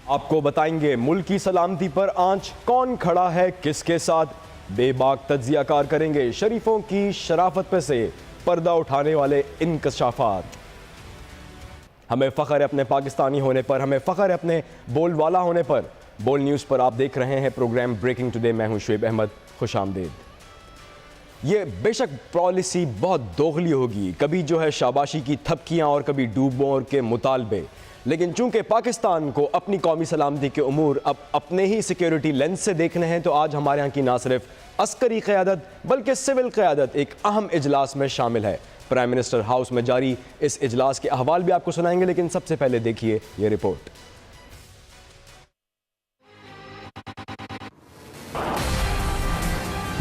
आपको बताएंगे मुल्क की सलामती पर आंच, कौन खड़ा है किसके साथ, बेबाक तज्जियाकार करेंगे शरीफों की शराफत पे से पर्दा उठाने वाले इंकशाफात। हमें फ़ख्र है अपने पाकिस्तानी होने पर, हमें फ़ख्र है अपने बोलवाला होने पर। बोल न्यूज़ पर आप देख रहे हैं प्रोग्राम ब्रेकिंग टुडे। मैं हूं शुएब अहमद, खुश आमदीद। ये बेशक पॉलिसी बहुत दोगली होगी, कभी जो है शाबाशी की थपकियां और कभी डूबों के मुतालबे, लेकिन चूंकि पाकिस्तान को अपनी कौमी सलामती के उमूर अब अपने ही सिक्योरिटी लेंस से देखने हैं, तो आज हमारे यहाँ की ना सिर्फ अस्करी क़यादत बल्कि सिविल क़यादत एक अहम इजलास में शामिल है। प्राइम मिनिस्टर हाउस में जारी इस इजलास के अहवाल भी आपको सुनाएंगे, लेकिन सबसे पहले देखिए ये report.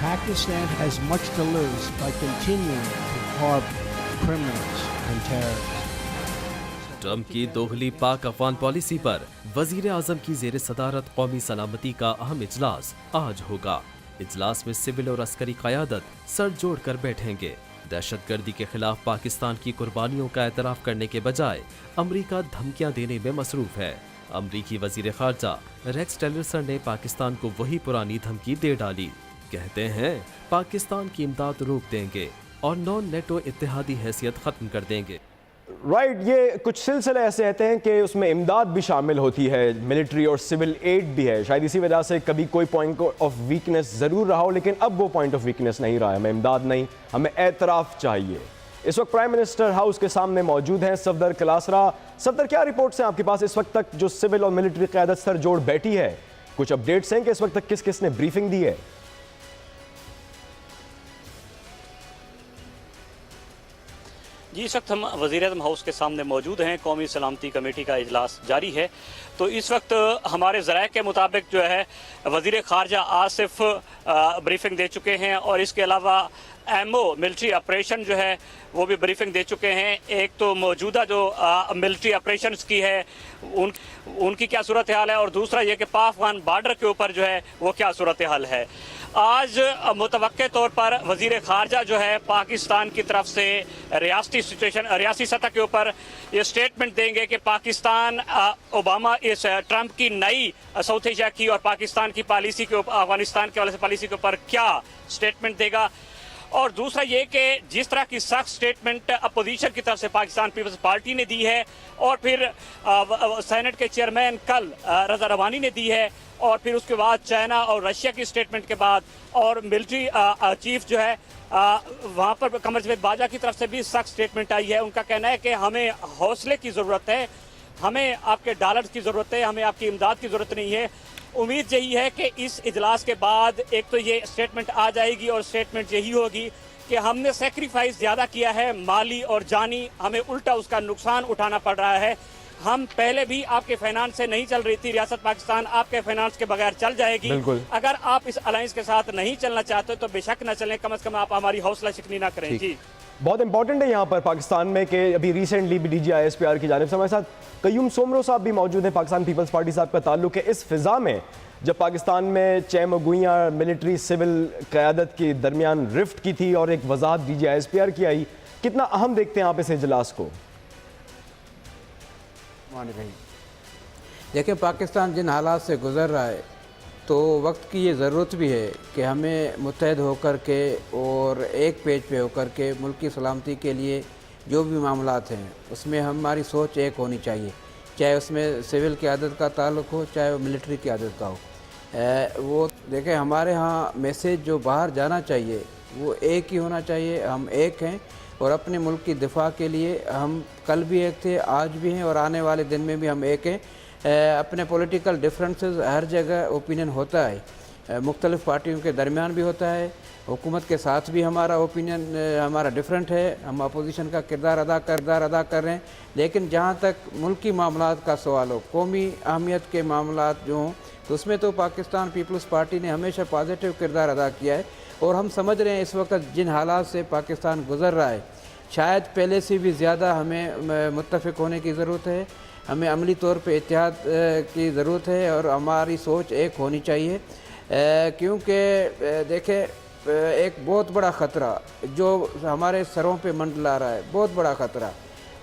Pakistan has much to lose by continuing to harbor criminals and terrorists. Trump की दोगली पाक अफवान पॉलिसी पर वजीर आजम की जेर सदारत कौमी सलामती का अहम इजलास आज होगा। इजलास में सिविल और अस्करी क़यादत सर जोड़ कर बैठेंगे। दहशतगर्दी के खिलाफ पाकिस्तान की कुर्बानियों का एतराफ़ करने के बजाय अमरीका धमकियां देने में मसरूफ है। अमरीकी वजीर खारजा रेक्स टिलरसन ने पाकिस्तान को वही पुरानी धमकी दे डाली। कहते हैं पाकिस्तान की इमदाद रोक देंगे और नॉन नेटो इत्तेहादी हैसियत खत्म कर देंगे। राइट, ये कुछ सिलसिले ऐसे रहते हैं कि उसमें इमदाद भी शामिल होती है, मिलिट्री और सिविल एड भी है। शायद इसी वजह से कभी कोई पॉइंट ऑफ वीकनेस ज़रूर रहा हो, लेकिन अब वो पॉइंट ऑफ वीकनेस नहीं रहा है। हमें इमदाद नहीं, हमें एतराफ़ चाहिए। इस वक्त प्राइम मिनिस्टर हाउस के सामने मौजूद हैं सफदर कलासरा। सफदर, क्या रिपोर्ट्स हैं आपके पास इस वक्त तक जो सिविल और मिलिट्री क़यादत सर जोड़ बैठी है? कुछ अपडेट्स हैं कि इस वक्त तक किस किस ने ब्रीफिंग दी है? जी, इस वक्त हम वज़ीर-ए-आज़म हाउस के सामने मौजूद हैं। कौमी सलामती कमेटी का इजलास जारी है। तो इस वक्त हमारे ज़राए के मुताबिक जो है वज़ीर ख़ारजा आसिफ ब्रीफिंग दे चुके हैं और इसके अलावा एमओ मिलिट्री ऑपरेशन जो है वो भी ब्रीफिंग दे चुके हैं। एक तो मौजूदा जो मिलिट्री ऑपरेशंस की है उनकी क्या सूरत हाल है, और दूसरा ये कि पाक अफगान बॉर्डर के ऊपर जो है वो क्या सूरत हाल है। आज मुतवक्के तौर पर वज़ीर ख़ारजा जो है पाकिस्तान की तरफ से रियासी सतह के ऊपर ये स्टेटमेंट देंगे कि पाकिस्तान ओबामा इस ट्रंप की नई साउथ एशिया की और पाकिस्तान की पॉलिसी के ऊपर, अफगानिस्तान के वाले से पॉलिसी के ऊपर क्या स्टेटमेंट देगा। और दूसरा ये कि जिस तरह की सख्त स्टेटमेंट अपोजिशन की तरफ से पाकिस्तान पीपल्स पार्टी ने दी है और फिर सेनेट के चेयरमैन कल रजा रवानी ने दी है, और फिर उसके बाद चाइना और रशिया की स्टेटमेंट के बाद और मिलिट्री चीफ जो है वहाँ पर कमर जवेद बाजा की तरफ से भी सख्त स्टेटमेंट आई है। उनका कहना है कि हमें हौसले की ज़रूरत है, हमें आपके डॉलर्स की ज़रूरत है, हमें आपकी इमदाद की ज़रूरत नहीं है। उम्मीद यही है कि इस इजलास के बाद एक तो ये स्टेटमेंट आ जाएगी और स्टेटमेंट यही होगी कि हमने सेक्रीफाइस ज़्यादा किया है, माली और जानी, हमें उल्टा उसका नुकसान उठाना पड़ रहा है। हम पहले भी आपके फाइनेंस से नहीं चल रही थी, रियासत पाकिस्तान आपके फाइनेंस के बगैर चल जाएगी। अगर आप इस अलायंस के साथ नहीं चलना चाहते तो बेशक न चलें, कम से कम आप हमारी हौसला शिकनी ना करें। जी, बहुत इंपॉर्टेंट है यहाँ पर पाकिस्तान में कि अभी रिसेंटली भी DGISPR की जानिब से हमारे साथ कयूम सोमरो साहब भी मौजूद हैं। पाकिस्तान पीपल्स पार्टी साहब का ताल्लुक है। इस फिजा में जब पाकिस्तान में चैमगुइयाँ मिलिट्री सिविल क़यादत के दरमियान रिफ्ट की थी और एक वजाहत DGISPR की आई, कितना अहम देखते हैं आप इस इजलास को? देखिए, पाकिस्तान जिन हालात से गुज़र रहा है तो वक्त की ये ज़रूरत भी है कि हमें मुत्तहद होकर के और एक पेज पे होकर के मुल्क की सलामती के लिए जो भी मामलात हैं उसमें हमारी सोच एक होनी चाहिए, चाहे उसमें सिविल क़यादत का ताल्लुक हो चाहे वो मिलिट्री क़यादत का हो। वो देखें, हमारे यहाँ मैसेज जो बाहर जाना चाहिए वो एक ही होना चाहिए। हम एक हैं और अपने मुल्क की दिफा के लिए हम कल भी एक थे, आज भी हैं और आने वाले दिन में भी हम एक हैं। अपने पॉलिटिकल डिफरेंसेस हर जगह ओपिनियन होता है, मुख्तलिफ़ पार्टियों के दरमियान भी होता है, हुकूमत के साथ भी हमारा ओपिनियन हमारा डिफरेंट है, हम अपोजिशन का किरदार अदा कर रहे हैं। लेकिन जहाँ तक मुल्की मामलात का सवाल हो, कौमी अहमियत के मामलात जो हों, तो उसमें तो पाकिस्तान पीपल्स पार्टी ने हमेशा पॉजिटिव किरदार अदा किया है। और हम समझ रहे हैं इस वक्त जिन हालात से पाकिस्तान गुज़र रहा है, शायद पहले से भी ज़्यादा हमें मुत्तफ़िक होने की ज़रूरत है, हमें अमली तौर पे इत्तेहाद की ज़रूरत है और हमारी सोच एक होनी चाहिए। क्योंकि देखें, एक बहुत बड़ा ख़तरा जो हमारे सरों पे मंडला रहा है, बहुत बड़ा ख़तरा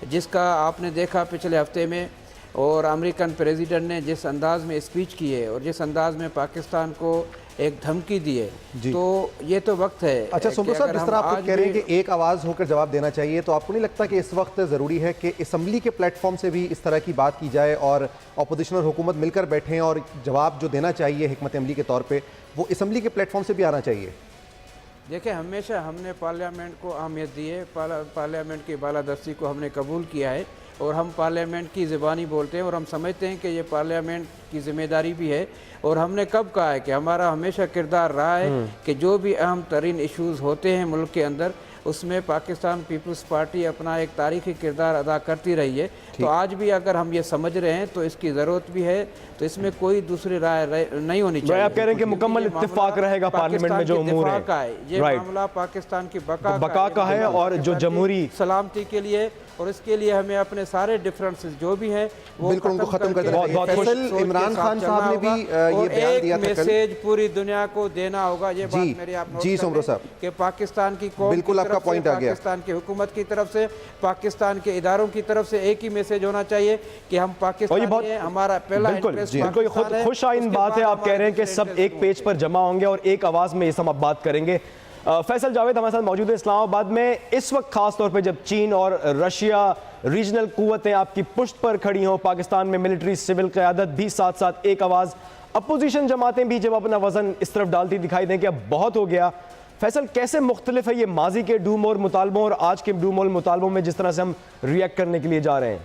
जिसका आपने देखा पिछले हफ्ते में और अमेरिकन प्रेसिडेंट ने जिस अंदाज़ में स्पीच की है और जिस अंदाज़ में पाकिस्तान को एक धमकी दी है, तो ये तो वक्त है। अच्छा सुमरो साहब, जिस तरह आप कह रहे हैं कि एक आवाज़ होकर जवाब देना चाहिए, तो आपको नहीं लगता कि इस वक्त ज़रूरी है कि असम्बली के प्लेटफॉर्म से भी इस तरह की बात की जाए और अपोजिशन और हुकूमत मिलकर बैठें और जवाब जो देना चाहिए हिकमत अमली के तौर पर वो असम्बली के प्लेटफॉर्म से भी आना चाहिए? देखिए, हमेशा हमने पार्लियामेंट को अहमियत दी है, पार्लियामेंट की बालादस्ती को हमने कबूल किया है और हम पार्लियामेंट की ज़बानी बोलते हैं और हम समझते हैं कि ये पार्लियामेंट की ज़िम्मेदारी भी है। और हमने कब कहा है कि हमारा हमेशा किरदार रहा है कि जो भी अहम तरीन इश्यूज़ होते हैं मुल्क के अंदर, उसमें पाकिस्तान पीपल्स पार्टी अपना एक तारीखी किरदार अदा करती रही है। तो आज भी अगर हम ये समझ रहे हैं तो इसकी ज़रूरत भी है, तो इसमें कोई दूसरी राय नहीं होनी चाहिए। आप कह रहे हैं कि मुकम्मल इत्तेफाक रहेगा पार्लियामेंट में जो उमूर है, ये मामला पाकिस्तान की बका का है और जो जमहूरी सलामती के लिए, और इसके लिए हमें अपने सारे डिफरेंसेस जो भी हैं वो बिल्कुल उनको खत्म कर देना चाहिए। फैसल इमरान खान साहब ने भी ये बयान दिया था, मैसेज पूरी दुनिया को देना होगा। ये बात मेरी आप जी सुमरो साहब कि पाकिस्तान की कौम, बिल्कुल आपका पॉइंट आ गया, पाकिस्तान की हुकूमत की तरफ से, पाकिस्तान के इदारों की तरफ से एक ही मैसेज होना चाहिए कि हम पाकिस्तान है, हमारा पहला इंटरेस्ट बिल्कुल खुश आइन बात है। आप कह रहे हैं कि सब एक पेज पर जमा होंगे और एक आवाज में ये सब अब बात करेंगे। फैसल जावेद हमारे साथ मौजूद है इस्लामाबाद में। इस वक्त खास तौर पे जब चीन और रशिया रीजनल कुव्वतें आपकी पुश्त पर खड़ी हों, पाकिस्तान में मिलिट्री सिविल क़यादत भी साथ साथ एक आवाज़, अपोजिशन जमातें भी जब अपना वजन इस तरफ डालती दिखाई दें कि अब बहुत हो गया, फैसल कैसे मुख्तलिफ है ये माजी के डूम और मुतालबों और आज के डूम और मुतालबों में जिस तरह से हम रिएक्ट करने के लिए जा रहे हैं?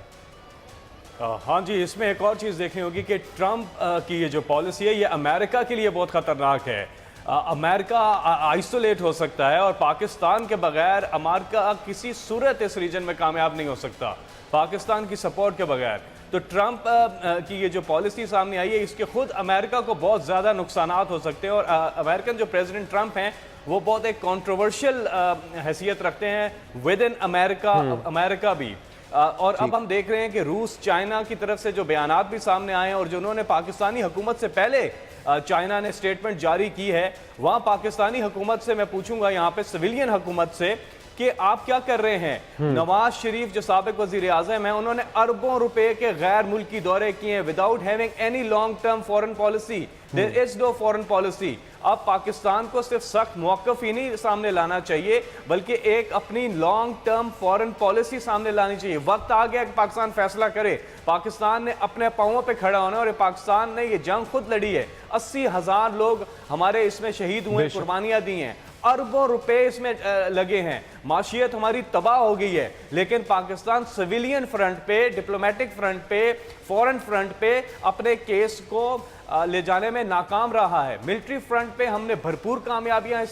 हाँ जी, इसमें एक और चीज़ देखनी होगी कि ट्रंप की ये जो पॉलिसी है ये अमेरिका के लिए बहुत ख़तरनाक है। अमेरिका आइसोलेट हो सकता है और पाकिस्तान के बगैर अमेरिका किसी सूरत इस रीजन में कामयाब नहीं हो सकता, पाकिस्तान की सपोर्ट के बगैर। तो ट्रंप की ये जो पॉलिसी सामने आई है इसके खुद अमेरिका को बहुत ज़्यादा नुकसानात हो सकते हैं। और अमेरिकन जो प्रेसिडेंट ट्रंप हैं वो बहुत एक कॉन्ट्रोवर्शियल हैसियत रखते हैं विद इन अमेरिका भी। और अब हम देख रहे हैं कि रूस, चाइना की तरफ से जो बयानात भी सामने आए हैं और जो उन्होंने पाकिस्तानी हुकूमत से पहले चाइना ने स्टेटमेंट जारी की है, वहाँ पाकिस्तानी हुकूमत से मैं पूछूंगा, यहाँ पे सिविलियन हुकूमत से, कि आप क्या कर रहे हैं। नवाज शरीफ जो साबिक वजीर आज़म है, उन्होंने अरबों रुपए के गैर मुल्की दौरे किए हैं without having any long term foreign policy. There is no foreign policy. अब पाकिस्तान को सिर्फ सख्त मौक़िफ़ ही नहीं सामने लाना चाहिए बल्कि एक अपनी लॉन्ग टर्म फॉरेन पॉलिसी सामने लानी चाहिए। वक्त आ गया कि पाकिस्तान फैसला करे। पाकिस्तान ने अपने पांवों पे खड़ा होना, और पाकिस्तान ने ये जंग खुद लड़ी है। 80,000 लोग हमारे इसमें शहीद हुए, कुर्बानियां दी हैं, अरबों रुपए इसमें लगे हैं, माशियत हमारी तबाह हो गई है। लेकिन पाकिस्तान सिविलियन फ्रंट पे, डिप्लोमेटिक फ्रंट पे, फॉरेन फ्रंट पे अपने केस को ले जाने में नाकाम रहा है। मिलिट्री फ्रंट पे हमने भरपूर कामयाबियां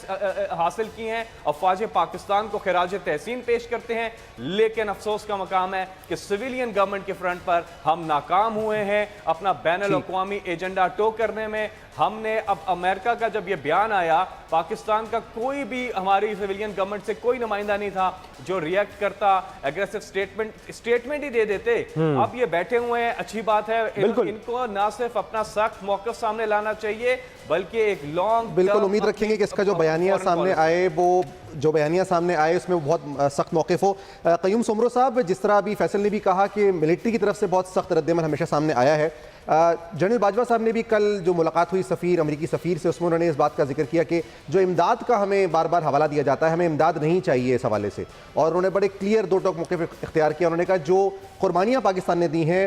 हासिल की हैं, अफवाज पाकिस्तान को खिराज तहसीन पेश करते हैं, लेकिन अफसोस का मकाम है कि सिविलियन गवर्नमेंट के फ्रंट पर हम नाकाम हुए हैं अपना बैनुल अक़वामी एजेंडा टो करने में। हमने अब अमेरिका का जब ये बयान आया, पाकिस्तान का कोई भी हमारी सिविलियन गवर्नमेंट से कोई नुमाइंदा नहीं था जो रिएक्ट करता, एग्रेसिव स्टेटमेंट ही दे देते। अब ये बैठे हुए हैं, अच्छी बात है। इनको ना सिर्फ अपना सख्त मौक़िफ़ सामने लाना चाहिए बल्कि एक लॉन्ग, बिल्कुल उम्मीद रखेंगे कि इसका जो बयानिया सामने आए, वो जो बयानिया सामने आए उसमें बहुत सख्त मौक़िफ़ हो। क़य्यूम सुमरो साहब, जिस तरह अभी फैसल ने भी कहा कि मिलिट्री की तरफ से बहुत सख्त रद्द-ए-अमल हमेशा सामने आया है, जनरल बाजवा साहब ने भी कल जो मुलाकात हुई अमरीकी सफ़ीर से, उसमें उन्होंने इस बात का जिक्र किया कि जो इमदाद का हमें बार बार हवाला दिया जाता है, हमें इमदाद नहीं चाहिए इस हवाले से। और उन्होंने बड़े क्लियर दो टोक मौक़िफ़ इख्तियार किया। उन्होंने कहा जो कुर्बानियाँ पाकिस्तान ने दी हैं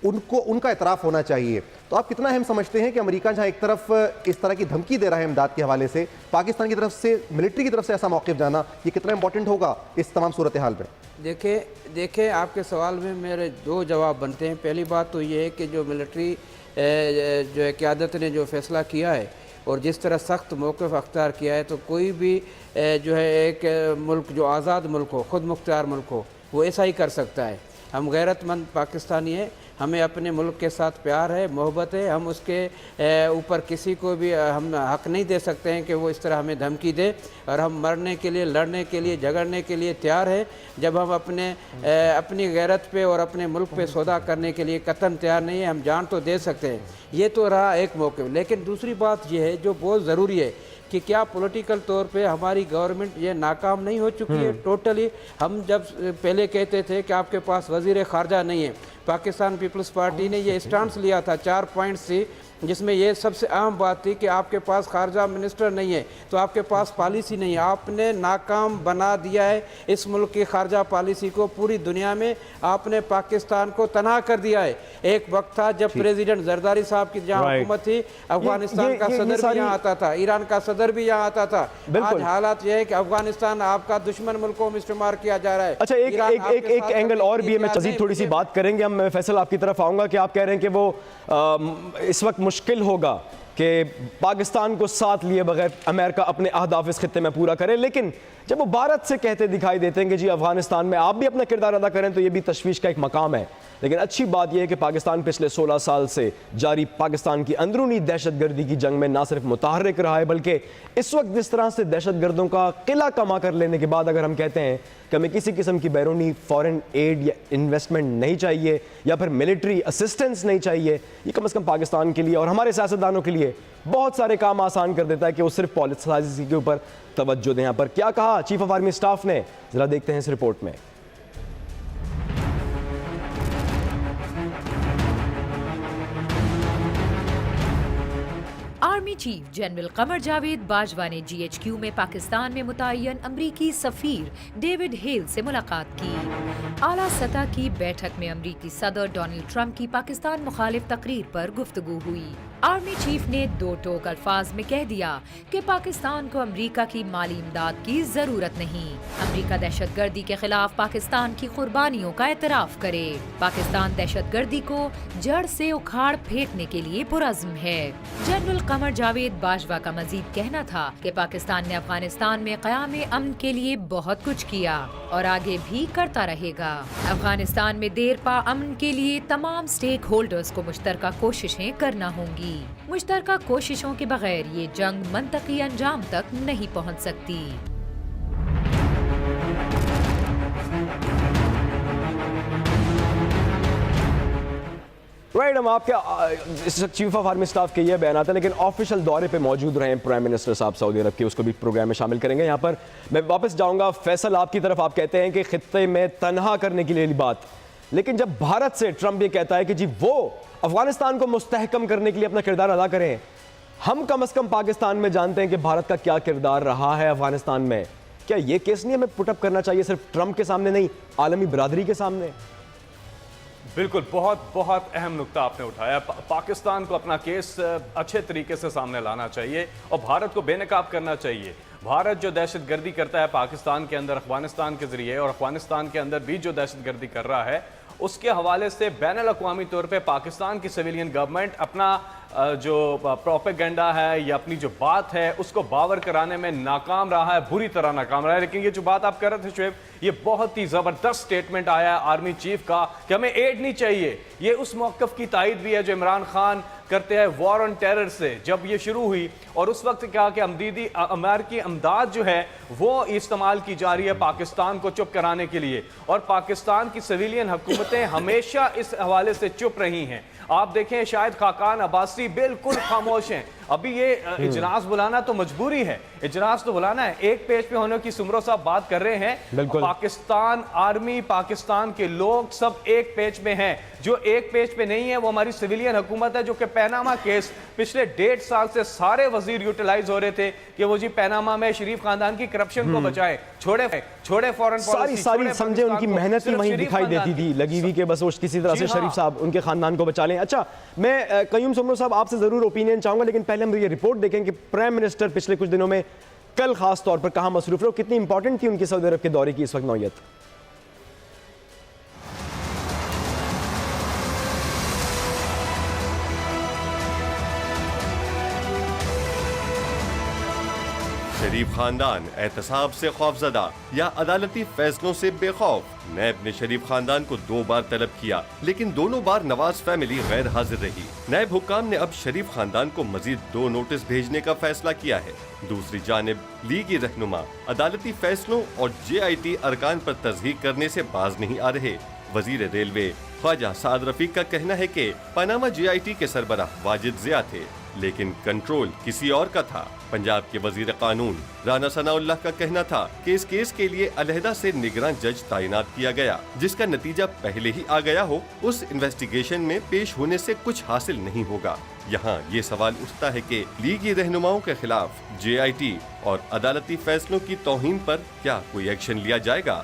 उनको उनका एतराफ़ होना चाहिए। तो आप कितना अहम समझते हैं कि अमेरिका जहाँ एक तरफ इस तरह की धमकी दे रहा है इमदाद के हवाले से, पाकिस्तान की तरफ से, मिलिट्री की तरफ से ऐसा मौक़िफ़ जाना, ये कितना इंपॉर्टेंट होगा इस तमाम सूरत हाल में? देखिए आपके सवाल में मेरे दो जवाब बनते हैं। पहली बात तो ये है कि जो मिलिट्री जो है क़यादत ने जो फ़ैसला किया है और जिस तरह सख्त मौक़िफ़ अख्तियार किया है, तो कोई भी जो है एक मुल्क जो आज़ाद मुल्क हो, ख़ुद मुख्तियार मुल्क हो, वो ऐसा ही कर सकता है। हम गैरतमंद पाकिस्तानी हैं, हमें अपने मुल्क के साथ प्यार है, मोहब्बत है। हम उसके ऊपर किसी को भी हम हक़ नहीं दे सकते हैं कि वो इस तरह हमें धमकी दे, और हम मरने के लिए, लड़ने के लिए, झगड़ने के लिए तैयार हैं। जब हम अपनी गैरत पे और अपने मुल्क पे सौदा करने के लिए कतन तैयार नहीं है, हम जान तो दे सकते हैं। ये तो रहा एक मौक़िफ़। लेकिन दूसरी बात यह है जो बहुत ज़रूरी है कि क्या पॉलिटिकल तौर पे हमारी गवर्नमेंट ये नाकाम नहीं हो चुकी है टोटली। हम जब पहले कहते थे कि आपके पास वज़ीर ख़ारजा नहीं है, पाकिस्तान पीपल्स पार्टी ने ये स्टांस लिया था 4 पॉइंट से, जिसमें ये सबसे अहम बात थी कि आपके पास खारजा मिनिस्टर नहीं है तो आपके पास पॉलिसी नहीं है। आपने नाकाम बना दिया है इस मुल्क की खारजा पॉलिसी को, पूरी दुनिया में आपने पाकिस्तान को तनाह कर दिया है। एक वक्त था जब प्रेसिडेंट जरदारी साहब की जहाँ हुकूमत थी, अफगानिस्तान का सदर भी यहाँ आता था, ईरान का सदर भी यहाँ आता था। आज हालात ये है कि अफगानिस्तान आपका दुश्मन मुल्कों में इस्तेमाल किया जा रहा है। अच्छा, एक एंगल और भी है, मैं मज़ीद थोड़ी सी बात करेंगे हम। फैसल आपकी तरफ आऊंगा कि आप कह रहे हैं कि वो इस वक्त मुश्किल होगा कि पाकिस्तान को साथ लिए बगैर अमेरिका अपने अहदाफ इस खित्ते में पूरा करे, लेकिन जब वो भारत से कहते दिखाई देते हैं कि जी अफगानिस्तान में आप भी अपना किरदार अदा करें, तो ये भी तशवीश का एक मकाम है। लेकिन अच्छी बात यह है कि पाकिस्तान पिछले 16 साल से जारी पाकिस्तान की अंदरूनी दहशतगर्दी की जंग में ना सिर्फ मुतहर्रिक रहा है, बल्कि इस वक्त जिस तरह से दहशतगर्दों का किला कमा कर लेने के बाद अगर हम कहते हैं कि हमें किसी किस्म की बैरूनी फॉरेन एड या इन्वेस्टमेंट नहीं चाहिए या फिर मिलिट्री असिस्टेंस नहीं चाहिए, ये कम से कम पाकिस्तान के लिए और हमारे सियासतदानों के लिए बहुत सारे काम आसान कर देता है कि वो सिर्फ पॉलिसी के ऊपर तवज्जो दें। यहाँ पर क्या कहा चीफ ऑफ आर्मी स्टाफ ने, जरा देखते हैं इस रिपोर्ट में। Army chief general Qamar Javed Bajwa ने GHQ में पाकिस्तान में मुतय्यन अमरीकी सफीर डेविड हेल से मुलाकात की। आला सतह की बैठक में अमरीकी सदर डोनाल्ड ट्रंप की पाकिस्तान मुखालिफ तकरीर पर गुफ्तगू हुई। आर्मी चीफ ने दो टोक अल्फाज में कह दिया कि पाकिस्तान को अमरीका की माली इमदाद की जरूरत नहीं। अमरीका दहशतगर्दी के खिलाफ पाकिस्तान की कुर्बानियों का एतराफ करे। पाकिस्तान दहशतगर्दी को जड़ से उखाड़ फेंकने के लिए पुरज़्म है। जनरल कमर जावेद बाजवा का मजीद कहना था कि पाकिस्तान ने अफगानिस्तान में क़याम अमन के लिए बहुत कुछ किया और आगे भी करता रहेगा। अफगानिस्तान में देरपा अमन के लिए तमाम स्टेक होल्डर्स को मुश्तरका कोशिशें करना होंगी। मुश्तरका कोशिशों के बगैर ये जंग मंतकी अंजाम तक नहीं पहुंच सकती। राइट, हम आपके चीफ ऑफ आर्मी स्टाफ के ये बयान आता है, लेकिन ऑफिशियल दौरे पे मौजूद रहे प्राइम मिनिस्टर साहब सऊदी अरब के, उसको भी प्रोग्राम में शामिल करेंगे। यहाँ पर मैं वापस जाऊँगा फैसल आपकी तरफ। आप कहते हैं कि खित्ते में तनहा करने के लिए बात, लेकिन जब भारत से ट्रंप ये कहता है कि जी वो अफगानिस्तान को मुस्तहकम करने के लिए अपना किरदार अदा करें, हम कम से कम पाकिस्तान में जानते हैं कि भारत का क्या किरदार रहा है अफगानिस्तान में। क्या ये केस नहीं हमें पुटअप करना चाहिए सिर्फ ट्रंप के सामने नहीं, आलमी बरादरी के सामने? बिल्कुल, बहुत अहम नुक्ता आपने उठाया। पाकिस्तान को अपना केस अच्छे तरीके से सामने लाना चाहिए और भारत को बेनकाब करना चाहिए। भारत जो दहशतगर्दी करता है पाकिस्तान के अंदर अफगानिस्तान के जरिए और अफगानिस्तान के अंदर भी जो दहशतगर्दी कर रहा है, उसके हवाले से बैनुल अक़वामी तौर पे पाकिस्तान की सिविलियन गवर्नमेंट अपना जो प्रोपेगेंडा है या अपनी जो बात है उसको बावर कराने में नाकाम रहा है, बुरी तरह नाकाम रहा है। लेकिन ये जो बात आप कर रहे थे शुएब, ये बहुत ही ज़बरदस्त स्टेटमेंट आया है आर्मी चीफ का कि हमें एड नहीं चाहिए। ये उस मौक़िफ़ की तायद भी है जो इमरान खान करते हैं वॉर ऑन टेरर से, जब ये शुरू हुई और उस वक्त क्या कि अमेरिकी अमदाद जो है वो इस्तेमाल की जा रही है पाकिस्तान को चुप कराने के लिए, और पाकिस्तान की सिविलियन हुकूमतें हमेशा इस हवाले से चुप रही हैं। आप देखें शायद खाकान अब्बासी बिल्कुल खामोश हैं। अभी ये इजलास बुलाना तो मजबूरी है, इजलास तो बुलाना है। एक पेज पे होने की सुमरो साहब बात कर रहे हैं, पाकिस्तान आर्मी, पाकिस्तान के लोग सब एक पेज पे हैं। जो एक पेज पे नहीं है वो हमारी सिविलियन हुकूमत है, जो कि पैनामा केस पिछले 1.5 साल से सारे वजीर यूटिलाइज हो रहे थे कि वो जी पैनामा में शरीफ खानदान की करप्शन को बचाएं, छोड़े फॉरेन पॉलिसी, सारी समझे उनकी मेहनत ही वहीं दिखाई देती थी, लगी हुई कि बस वो किसी तरह से शरीफ साहब उनके खानदान को बचा लें। अच्छा, मैं कयूम सुमरो साहब आपसे जरूर ओपिनियन चाहूंगा, लेकिन पहले हम ये रिपोर्ट देखें कि प्राइम मिनिस्टर पिछले कुछ दिनों में कल खास तौर पर कहां मसरूफ रहे, कितनी इंपॉर्टेंट थी उनकी सऊदी अरब के दौरे की इस वक्त नौयत। शरीफ खानदान एहतसाब से खौफजदा या अदालती फैसलों से बेखौफ। नैब ने शरीफ खानदान को 2 बार तलब किया, लेकिन दोनों बार नवाज फैमिली गैर हाजिर रही। नैब हुक्काम ने अब शरीफ खानदान को मजीद 2 नोटिस भेजने का फैसला किया है। दूसरी जानिब लीगी रहनुमा अदालती फैसलों और JIT अरकान पर तस्दीक करने से बाज नहीं आ रहे। वजीर रेलवे ख्वाजा साद रफीक का कहना है कि पनामा JIT के सरबराह वाजिद ज़िया थे, लेकिन कंट्रोल किसी और का था। पंजाब के वजीर कानून राना सनाउल्लाह का कहना था कि इस केस के लिए अलहदा से निगरान जज तैनात किया गया, जिसका नतीजा पहले ही आ गया हो। उस इन्वेस्टिगेशन में पेश होने से कुछ हासिल नहीं होगा। यहाँ ये सवाल उठता है कि लीगी रहनुमाओं के खिलाफ JIT और अदालती फैसलों की तौहीन पर क्या कोई एक्शन लिया जाएगा?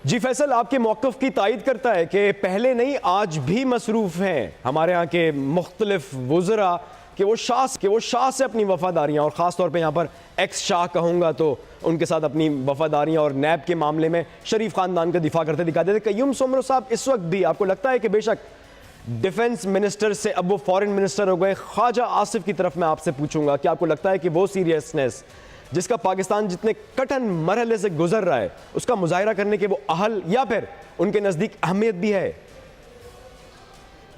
जी फैसल, आपके मौक़िफ़ की तायद करता है कि पहले नहीं आज भी मसरूफ़ हैं हमारे यहाँ के मुख्तलिफ वज़रा कि वो शाह से अपनी वफादारियाँ, और ख़ास तौर पे यहाँ पर एक्स शाह कहूँगा तो उनके साथ अपनी वफादारियाँ और नैब के मामले में शरीफ ख़ानदान का दिफा करते दिखाई देते। कय्यूम सोमरो साहब, इस वक्त भी आपको लगता है कि बेशक डिफेंस मिनिस्टर से अब वो फॉरेन मिनिस्टर हो गए, ख्वाजा आसिफ की तरफ मैं आपसे पूछूंगा कि आपको लगता है कि वो सीरियसनेस जिसका पाकिस्तान जितने कठिन मरहले से गुजर रहा है उसका मुजाहिरा करने के वो अहल या फिर उनके नज़दीक अहमियत भी है?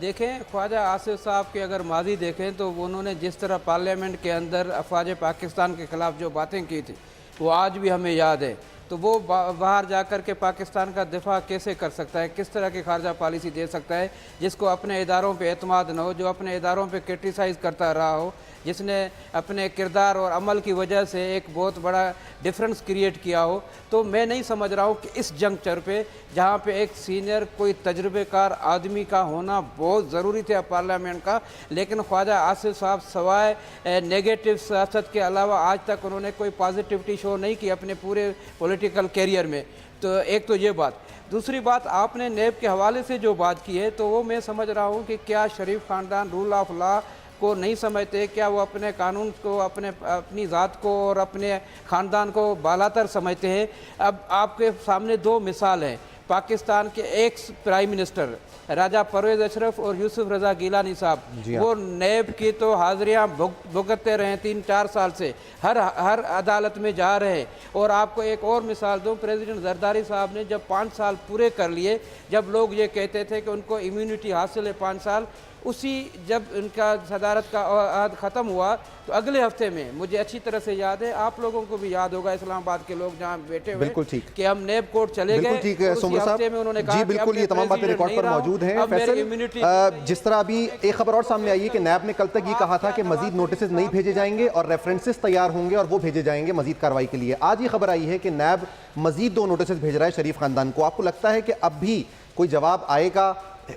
देखें, ख्वाजा आसिफ साहब के अगर माजी देखें तो उन्होंने जिस तरह पार्लियामेंट के अंदर अफवाज पाकिस्तान के ख़िलाफ़ जो बातें की थी वो आज भी हमें याद है। तो वो बाहर जाकर के पाकिस्तान का दिफा कैसे कर सकता है, किस तरह की खारजा पॉलिसी दे सकता है जिसको अपने इदारों पे एतमाद न हो, जो अपने इदारों पे क्रिटिसाइज़ करता रहा हो, जिसने अपने किरदार और अमल की वजह से एक बहुत बड़ा डिफरेंस क्रिएट किया हो। तो मैं नहीं समझ रहा हूँ कि इस जंक्चर पे जहाँ पे एक सीनियर कोई तजुर्बेकार आदमी का होना बहुत ज़रूरी था पार्लियामेंट का, लेकिन ख्वाजा आसिफ साहब सवाए नेगेटिव सियासत के अलावा आज तक उन्होंने कोई पॉजिटिविटी शो नहीं की अपने पूरे पॉलिटिकल कैरियर में। तो एक तो ये बात। दूसरी बात, आपने नैब के हवाले से जो बात की है तो वो मैं समझ रहा हूँ कि क्या शरीफ ख़ानदान रूल ऑफ लॉ को नहीं समझते, क्या वो अपने कानून को, अपनी ज़ात को और अपने ख़ानदान को बालातर समझते हैं? अब आपके सामने दो मिसाल हैं। पाकिस्तान के एक्स प्राइम मिनिस्टर राजा परवेज़ अशरफ और यूसुफ रज़ा गिलानी साहब, वो नैब की तो हाज़िरियाँ भुगतते रहे 3-4 साल से, हर अदालत में जा रहे हैं। और आपको एक और मिसाल दूँ, प्रेसिडेंट जरदारी साहब ने जब 5 साल पूरे कर लिए, जब लोग ये कहते थे कि उनको इम्यूनिटी हासिल है 5 साल, उसी जब उनका सदारत का अहद ख़त्म हुआ तो अगले हफ्ते में, मुझे अच्छी तरह से याद है, आप लोगों को भी याद होगा इस्लामाबाद के लोग जहाँ बैठे हुए, बिल्कुल ठीक, कि हम नैब कोर्ट चले गए। ठीक है सोमरो साहब, उन्होंने कहा जी बिल्कुल, ये तमाम बातें रिकॉर्ड पर मौजूद हैं। फैसल, जिस तरह अभी एक खबर और सामने आई है कि नैब ने कल तक ये कहा था कि मजीद नोटिस नहीं भेजे जाएंगे और रेफरेंसेस तैयार होंगे और वो भेजे जाएंगे मजीद कार्रवाई के लिए। आज ये खबर आई है कि नैब मजीद 2 नोटिस भेज रहा है शरीफ खानदान को। आपको लगता है कि अब भी कोई जवाब आएगा,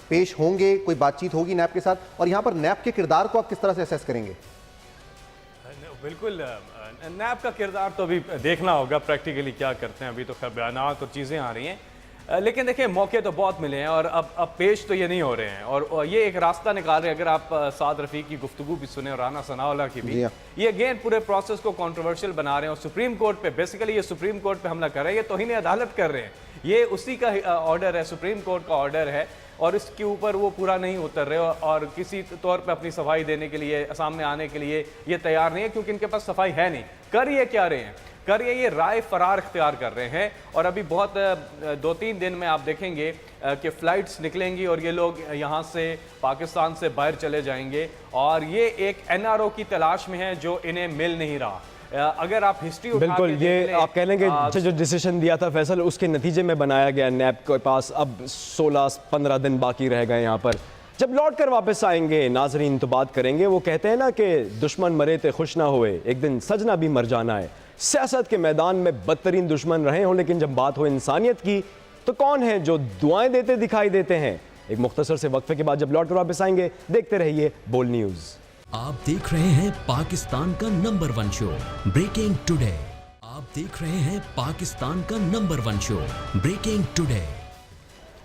पेश होंगे, कोई बातचीत होगी नैब के साथ? और यहाँ पर नैब के किरदार को आप किस तरह से असेस करेंगे? बिल्कुल, नैब का किरदार तो अभी देखना होगा प्रैक्टिकली क्या करते हैं। अभी तो खैर बयानात और चीज़ें आ रही हैं, लेकिन देखिए मौके तो बहुत मिले हैं और अब पेश तो ये नहीं हो रहे हैं और ये एक रास्ता निकाल रहे हैं। अगर आप साद रफ़ीक की गुफ्तगू भी सुने और राना सनाउल्लाह की भी, ये अगेन पूरे प्रोसेस को कंट्रोवर्शियल बना रहे हैं और सुप्रीम कोर्ट पे बेसिकली ये सुप्रीम कोर्ट पे हमला कर रहे हैं, ये तौहीन अदालत कर रहे हैं। ये उसी का ऑर्डर है, सुप्रीम कोर्ट का ऑर्डर है और इसके ऊपर वो पूरा नहीं उतर रहे और किसी तौर पे अपनी सफाई देने के लिए, सामने आने के लिए ये तैयार नहीं है, क्योंकि इनके पास सफाई है नहीं। कर ये क्या रहे हैं? कर ये राय फरार इख्तियार कर रहे हैं और अभी बहुत 2-3 दिन में आप देखेंगे कि फ़्लाइट्स निकलेंगी और ये लोग यहाँ से पाकिस्तान से बाहर चले जाएंगे और ये एक NRO की तलाश में है जो इन्हें मिल नहीं रहा। अगर आप हिस्ट्री बिल्कुल, ये आप कह लेंगे जो डिसीजन दिया था फैसल, उसके नतीजे में बनाया गया नैब के पास अब 16-15 दिन बाकी रह गए यहाँ पर। जब लौट कर वापस आएंगे नाजरीन तो बात करेंगे। वो कहते हैं ना कि दुश्मन मरे थे खुश ना हुए, एक दिन सजना भी मर जाना है। सियासत के मैदान में बदतरीन दुश्मन रहे हों, लेकिन जब बात हो इंसानियत की तो कौन है जो दुआएं देते दिखाई देते हैं? एक मुख्तसर से वक्फे के बाद जब लौट कर वापस आएंगे, देखते रहिए बोल न्यूज़। आप देख रहे हैं पाकिस्तान का नंबर 1 शो ब्रेकिंग टुडे। आप देख रहे हैं पाकिस्तान का नंबर 1 शो ब्रेकिंग टुडे।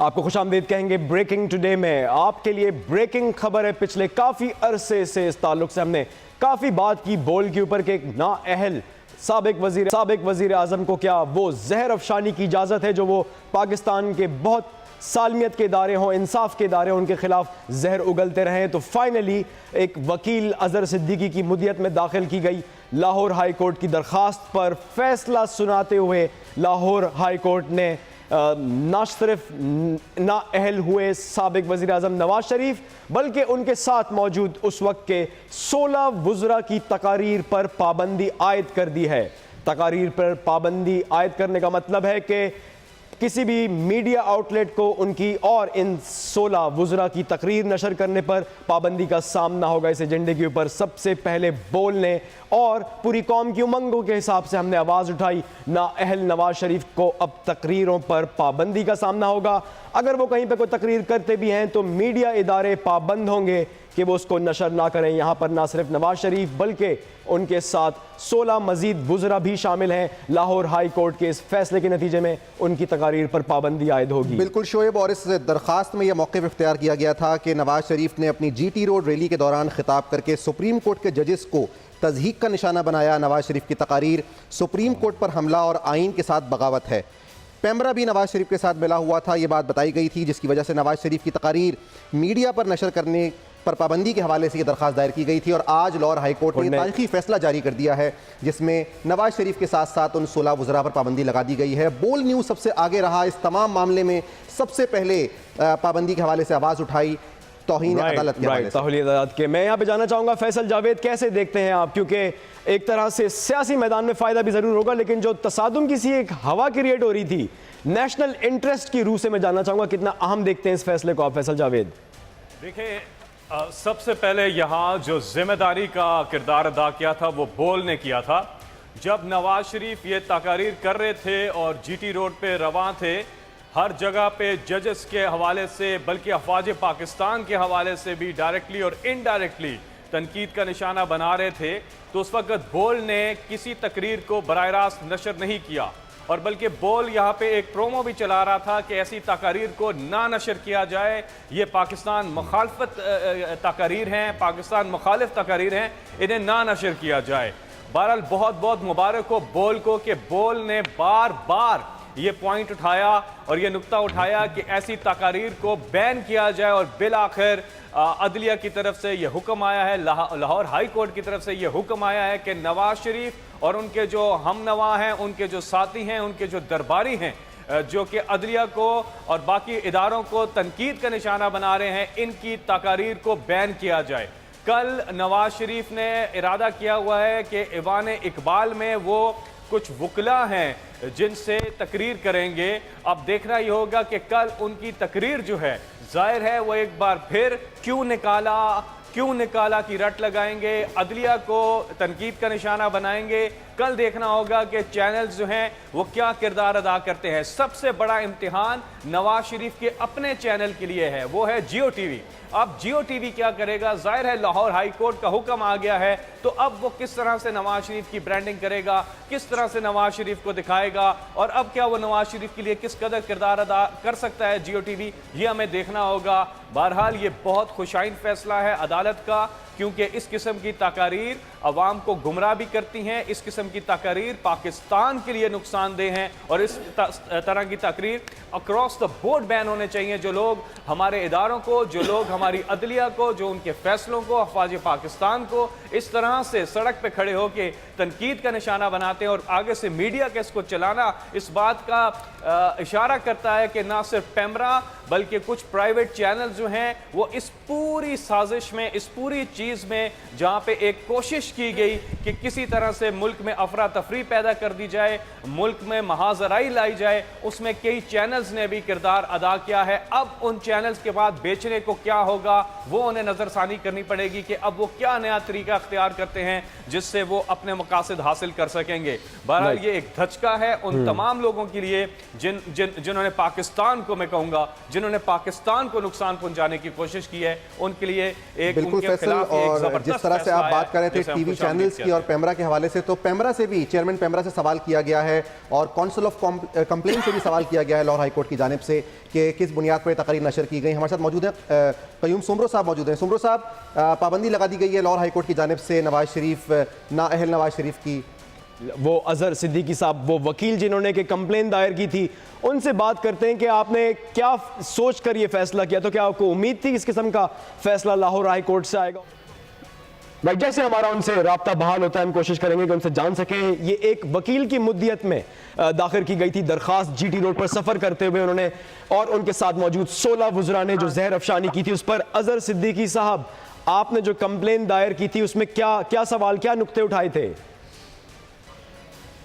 आपको खुशामदीद कहेंगे ब्रेकिंग टुडे में। आपके लिए ब्रेकिंग खबर है। पिछले काफ़ी अरसे से इस ताल्लुक से हमने काफ़ी बात की बोल के ऊपर कि एक नाअहल साबिक वजीर आज़म को क्या वो जहर अफशानी की इजाज़त है जो वो पाकिस्तान के बहुत सालमियत के इदारे हों, इंसाफ के इदारे हों, उनके खिलाफ जहर उगलते रहे। तो फाइनली एक वकील अजहर सिद्दीकी की मुद्दत में दाखिल की गई लाहौर हाई कोर्ट की दरख्वास्त पर फैसला सुनाते हुए लाहौर हाई कोर्ट ने न सिर्फ नाअहल हुए साबिक वज़ीर आज़म नवाज शरीफ, बल्कि उनके साथ मौजूद उस वक्त के 16 वज़रा की तकारीर पर पाबंदी आयद कर दी है। तकारीर पर पाबंदी आयद करने का मतलब है कि किसी भी मीडिया आउटलेट को उनकी और इन 16 वुज़रा की तकरीर नशर करने पर पाबंदी का सामना होगा। इस एजेंडे के ऊपर सबसे पहले बोलने और पूरी कौम की उमंगों के हिसाब से हमने आवाज़ उठाई। नाअहल नवाज शरीफ को अब तकरीरों पर पाबंदी का सामना होगा। अगर वो कहीं पर कोई तकरीर करते भी हैं तो मीडिया इदारे पाबंद होंगे कि वो उसको नशर ना करें। यहाँ पर ना सिर्फ नवाज शरीफ बल्कि उनके साथ 16 मजीद वुज़रा भी शामिल हैं। लाहौर हाई कोर्ट के इस फैसले के नतीजे में उनकी तकारीर पर पाबंदी आयद होगी। बिल्कुल शोएब, और इस दरखास्त में यह मौक़िफ़ इख्तियार किया गया था कि नवाज शरीफ ने अपनी GT रोड रैली के दौरान खिताब करके सुप्रीम कोर्ट के जजेस को तज़हीक का निशाना बनाया। नवाज शरीफ की तकारीर सुप्रीम कोर्ट पर हमला और आइन के साथ बगावत है। पैमरा भी नवाज शरीफ के साथ मिला हुआ था, ये बात बताई गई थी, जिसकी वजह से नवाज शरीफ की तकारीर मीडिया पर नशर करने पर पाबंदी के हवाले से ये दरखास्त दायर की गई थी। और आज लाहौर हाई कोर्ट ने तारीखी फैसला जारी कर दिया है जिसमें नवाज शरीफ के साथ साथ उन 16 वुज़रा पर पाबंदी लगा दी गई है। बोल न्यूज़ सबसे आगे रहा इस तमाम मामले में, सबसे पहले पाबंदी के हवाले से आवाज़ उठाई तौहीन अदालत के हवाले से। तौहीन अदालत के मैं यहाँ पे जाना चाहूँगा फैसल जावेद, कैसे देखते हैं आप, क्योंकि एक तरह से सियासी मैदान में फ़ायदा भी ज़रूर होगा, लेकिन जो तसादुम की सी एक हवा क्रिएट हो रही थी नेशनल इंटरेस्ट की रूह से मैं जानना चाहूँगा कितना अहम देखते हैं इस फैसले को आप फैसल जावेद? देखिए, सबसे पहले यहाँ जो जिम्मेदारी का किरदार अदा किया था वो बोल ने किया था। जब नवाज शरीफ ये तकारीर कर रहे थे और GT रोड पे रवां थे, हर जगह पे जजेस के हवाले से बल्कि अफवाज पाकिस्तान के हवाले से भी डायरेक्टली और इनडायरेक्टली तनकीद का निशाना बना रहे थे, तो उस वक्त बोल ने किसी तकरीर को बराह रास्त नशर नहीं किया, और बल्कि बोल यहाँ पे एक प्रोमो भी चला रहा था कि ऐसी तकारीर को ना नशर किया जाए, ये पाकिस्तान मुखालफत तकारीर हैं, पाकिस्तान मुखालिफ तकारीर हैं, इन्हें ना नशर किया जाए। बहरहाल बहुत बहुत मुबारक हो बोल को कि बोल ने बार बार ये पॉइंट उठाया और ये नुक्ता उठाया कि ऐसी तकारीर को बैन किया जाए, और बिल आखिर अदलिया की तरफ से ये हुक्म आया है, लाहौर हाई कोर्ट की तरफ से ये हुक्म आया है कि नवाज शरीफ और उनके जो हम नवा हैं, उनके जो साथी हैं, उनके जो दरबारी हैं, जो कि अदलिया को और बाकी इदारों को तनकीद का निशाना बना रहे हैं, इनकी तकारीर को बैन किया जाए। कल नवाज शरीफ ने इरादा किया हुआ है कि ईवान इकबाल में वो कुछ वकला हैं जिनसे तकरीर करेंगे। अब देखना ये होगा कि कल उनकी तकरीर जो है, जाहिर है वो एक बार फिर क्यों निकाला की रट लगाएंगे, अदलिया को तनकीद का निशाना बनाएंगे। कल देखना होगा कि चैनल्स जो हैं वो क्या किरदार अदा करते हैं। सबसे बड़ा इम्तिहान नवाज शरीफ के अपने चैनल के लिए है, वो है जियो टीवी। अब जियो टीवी क्या करेगा? जाहिर है लाहौर हाई कोर्ट का हुक्म आ गया है, तो अब वो किस तरह से नवाज शरीफ की ब्रांडिंग करेगा, किस तरह से नवाज शरीफ को दिखाएगा, और अब क्या वो नवाज शरीफ के लिए किस कदर किरदार अदा कर सकता है जियो टीवी, ये हमें देखना होगा। बहरहाल ये बहुत खुशाइन फैसला है अदालत का, क्योंकि इस किस्म की तकारीर अवाम को गुमराह भी करती हैं, इस किस्म की तकारीर पाकिस्तान के लिए नुकसानदेह हैं, और इस तरह की तकरीर अक्रॉस द बोर्ड बैन होने चाहिए। जो लोग हमारे इदारों को, जो लोग हमारी अदलिया को, जो उनके फैसलों को, अफवाज पाकिस्तान को इस तरह से सड़क पे खड़े होकर तनकीद का निशाना बनाते हैं और आगे से मीडिया के इसको चलाना, इस बात का इशारा करता है कि ना सिर्फ पैमरा बल्कि कुछ प्राइवेट चैनल जो हैं वो इस पूरी साजिश में, इस पूरी चीज़ में, जहाँ पे एक कोशिश की गई कि किसी तरह से मुल्क में अफरा तफरी पैदा कर दी जाए, मुल्क में महाजराई लाई जाए, उसमें कई चैनल्स ने भी किरदार अदा किया है। अब उन चैनल्स के बाद बेचने को क्या होगा वो उन्हें नज़रसानी करनी पड़ेगी कि अब वो क्या नया तरीका अख्तियार करते हैं जिससे वो अपने मकासद हासिल कर सकेंगे। बहरहाल ये एक धचका है उन तमाम लोगों के लिए जिन्होंने पाकिस्तान को, मैं कहूँगा, जिन्होंने पाकिस्तान को नुकसान पहुंचाने की कोशिश की है, उनके लिए एक बिल्कुल फैसल। और जिस तरह से आप बात कर रहे थे टीवी चैनल्स की और पैमरा के हवाले से, तो पैमरा से भी, चेयरमैन पैमरा से सवाल किया गया है और काउंसिल ऑफ कंप्लेंट से भी सवाल किया गया है लाहौर हाई कोर्ट की जानिब से कि किस बुनियाद पर तकरीर नशर की गई। हमारे साथ मौजूद हैं कयूम सुमरो साहब मौजूद हैं। सुमरो साहब, पाबंदी लगा दी गई है लाहौर हाई कोर्ट की जानिब से नवाज शरीफ, नाअहल नवाज शरीफ की, वो अजहर सिद्दीकी साहब, वो वकील जिन्होंने कि कंप्लेन दायर की थी, उनसे बात करते हैं कि आपने क्या सोच कर ये फैसला किया, तो क्या आपको उम्मीद थी इस किस्म का फैसला लाहौर हाई कोर्ट से आएगा? भाई, जैसे हमारा उनसे राब्ता बहाल होता है, हम कोशिश करेंगे कि उनसे जान सकें। ये एक वकील की मुद्दियत में दाखिल की गई थी दरखास्त, GT रोड पर सफर करते हुए उन्होंने और उनके साथ मौजूद 16 वुज़रा ने जो जहर अफशानी की थी, उस पर अजहर सिद्दीकी साहब, आपने जो कंप्लेन दायर की थी उसमें क्या क्या सवाल, क्या नुक्ते उठाए थे?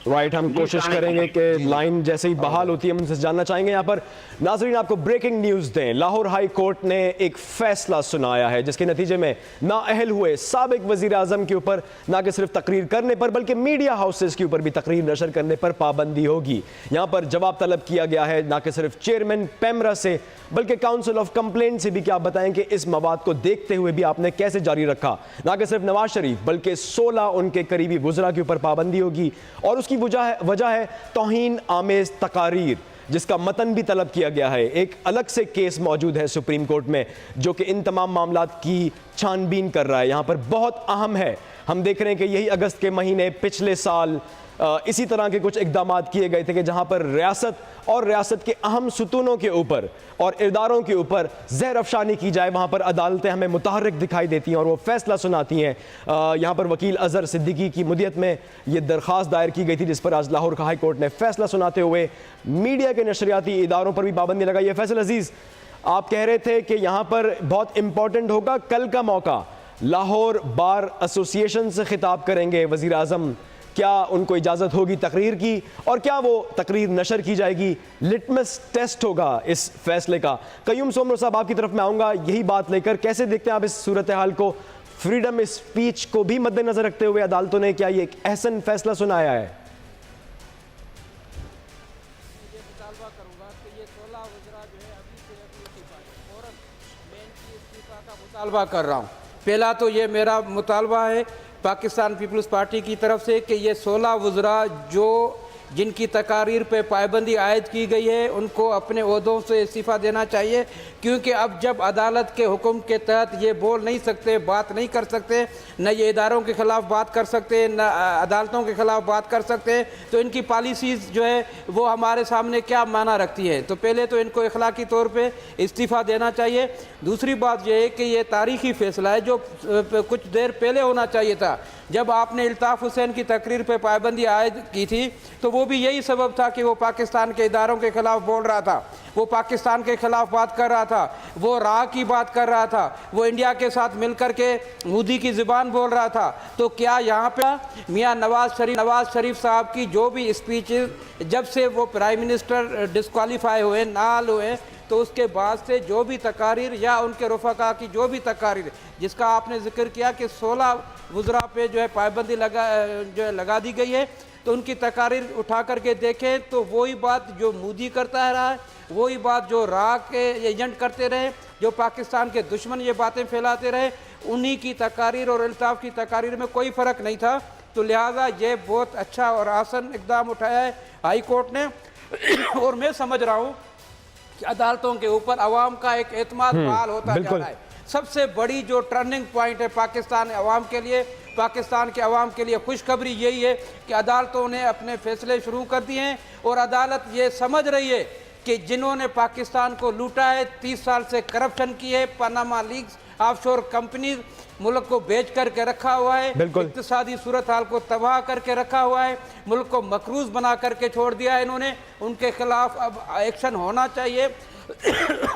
राइट, हम कोशिश करेंगे कि लाइन जैसे ही बहाल होती है हम उनसे जानना चाहेंगे। यहाँ पर नाजरीन आपको ब्रेकिंग न्यूज दें, लाहौर हाई कोर्ट ने एक फैसला सुनाया है जिसके नतीजे में नाअहल हुए साबिक वजीर आजम के ऊपर न कि सिर्फ तकरीर करने पर बल्कि मीडिया हाउसेस के ऊपर भी तकरीर नशर करने पर पाबंदी होगी। यहाँ पर जवाब तलब किया गया है न कि सिर्फ चेयरमैन पेमरा से बल्कि काउंसिल ऑफ कंप्लेंट से भी। क्या बताएं कि इस मवाद को देखते हुए भी आपने कैसे जारी रखा? न कि सिर्फ नवाज शरीफ बल्कि 16 उनके करीबी वुज़रा के ऊपर पाबंदी होगी और उसकी वजह है तौहीन आमेज तकारीर, जिसका मतन भी तलब किया गया है। एक अलग से केस मौजूद है सुप्रीम कोर्ट में जो कि इन तमाम मामलात की छानबीन कर रहा है। यहाँ पर बहुत अहम है, हम देख रहे हैं कि यही अगस्त के महीने पिछले साल इसी तरह के कुछ इकदाम किए गए थे कि जहां पर रियासत और रियासत के अहम सुतूनों के ऊपर और इदारों के ऊपर जहर अफशानी की जाए। वहां पर अदालतें हमें मुतहर्रिक दिखाई देती हैं और वो फैसला सुनाती हैं। यहां पर वकील अजहर सिद्दीकी की मुद्दत में ये दरख्वास्त दायर की गई थी जिस पर आज लाहौर हाई कोर्ट ने फैसला सुनाते हुए मीडिया के नशरियाती इदारों पर भी पाबंदी लगाई है। फैसल अजीज, आप कह रहे थे कि यहाँ पर बहुत इंपॉर्टेंट होगा कल का मौका, लाहौर बार एसोसिएशन से खिताब करेंगे वजीर आजम, क्या उनको इजाज़त होगी तकरीर की और क्या वो तकरीर नशर की जाएगी? लिटमस टेस्ट होगा इस फैसले का। कयूम सोमरो साहब, आपकी तरफ मैं आऊँगा यही बात लेकर, कैसे देखते हैं आप इस सूरत हाल को? फ्रीडम स्पीच को भी मद्देनजर रखते हुए अदालतों ने क्या ये एक अहसन फैसला सुनाया है? मुतालबा कर रहा हूँ। पहला तो ये मेरा मुतालबा है पाकिस्तान पीपल्स पार्टी की तरफ से कि ये 16 वज़रा जो जिनकी तकारीर पे पाबंदी आयद की गई है उनको अपने ओहदों से इस्तीफ़ा देना चाहिए, क्योंकि अब जब अदालत के हुक्म के तहत ये बोल नहीं सकते, बात नहीं कर सकते, न ये इदारों के ख़िलाफ़ बात कर सकते, न अदालतों के ख़िलाफ़ बात कर सकते, तो इनकी पॉलिसीज़ जो है वो हमारे सामने क्या माना रखती है। तो पहले तो इनको इखलाकी तौर पर इस्तीफ़ा देना चाहिए। दूसरी बात यह है कि ये तारीख़ी फ़ैसला है जो कुछ देर पहले होना चाहिए था। जब आपने इल्ताफ़ हुसैन की तकरीर पर पाबंदी आयद की थी तो वो भी यही सबब था कि वो पाकिस्तान के इदारों के ख़िलाफ़ बोल रहा था, वो पाकिस्तान के ख़िलाफ़ बात कर रहा था, वो राह की बात कर रहा था, वो इंडिया के साथ मिलकर के मोदी की ज़ुबान बोल रहा था। तो क्या यहाँ पे मियाँ नवाज शरीफ साहब की जो भी स्पीच जब से वो प्राइम मिनिस्टर डिस्क्वालीफाई हुए, नाल हुए, तो उसके बाद से जो भी तकारीर या उनके रफ़का की जो भी तकारीर जिसका आपने जिक्र किया कि 16 वज़रा पे जो है पाबंदी लगा दी गई है, तो उनकी तकारीर उठा करके देखें तो वही बात जो मोदी करता रहा है, वही बात जो राह के एजेंट करते रहे, जो पाकिस्तान के दुश्मन ये बातें फैलाते रहे, उन्हीं की तकारीर और इल्ताफ़ की तकारीर में कोई फ़र्क नहीं था। तो लिहाजा ये बहुत अच्छा और आसान इक़दाम उठाया है हाई कोर्ट ने। और मैं समझ रहा हूँ कि अदालतों के ऊपर अवाम का एक एतमाद बहाल होता जा रहा है। सबसे बड़ी जो टर्निंग पॉइंट है पाकिस्तान अवाम के लिए, पाकिस्तान के अवाम के लिए खुशखबरी यही है कि अदालतों ने अपने फैसले शुरू कर दिए हैं और अदालत ये समझ रही है कि जिन्होंने पाकिस्तान को लूटा है, 30 साल से करप्शन की है, पनामा लीक्स, ऑफशोर कंपनीज मुल्क को बेच करके रखा हुआ है, इक्तिसादी सूरत हाल को तबाह करके रखा हुआ है, मुल्क को मकरूज बना करके छोड़ दिया है इन्होंने, उनके खिलाफ अब एक्शन होना चाहिए।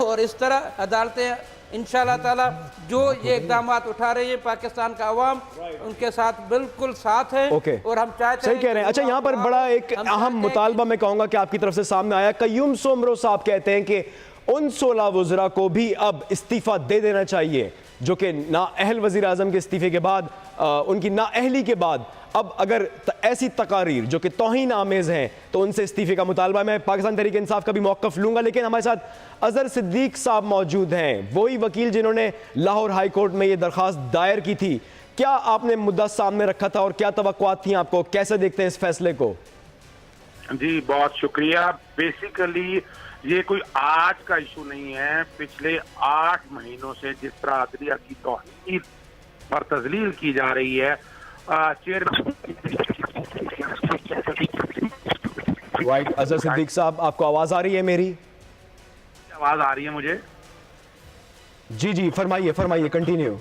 और इस तरह अदालतें इंशाअल्लाह ताला जो ये इक़दाम उठा रही है, पाकिस्तान का अवाम उनके साथ बिल्कुल साथ है। और हम चाहते हैं, सही कह रहे हैं। अच्छा, यहाँ पर बड़ा एक अहम मुतालबा मैं कहूँगा कि आपकी तरफ से सामने आया। कयूम सोमरो साहब कहते हैं कि उन 16 वज़रा को भी अब इस्तीफ़ा दे देना चाहिए जो कि नाअहल वज़ीर आज़म के इस्तीफ़े के बाद, उनकी नाअहली के बाद अब अगर ऐसी तकारीर जो कि तौहीन आमेज़ हैं तो उनसे इस्तीफ़े का मुतालबा। मैं पाकिस्तान तहरीक इंसाफ का भी मौक़िफ़ लूँगा, लेकिन हमारे साथ अज़हर सिद्दीक साहब मौजूद हैं, वही वकील जिन्होंने लाहौर हाई कोर्ट में ये दरख्वास्त दायर की थी। क्या आपने मुद्दा सामने रखा था और क्या तवक्कुआत थी आपको? कैसे देखते हैं इस फैसले को? जी बहुत शुक्रिया। बेसिकली ये कोई आज का इशू नहीं है। पिछले 8 महीनों से जिस तरह अदलिया की तौहीन और तजलील की जा रही है, चेयरमैन राइट। अज़हर सिद्दीक साहब, आपको आवाज आ रही है? मेरी आवाज आ रही है मुझे? जी जी, फरमाइए फरमाइए, कंटिन्यू।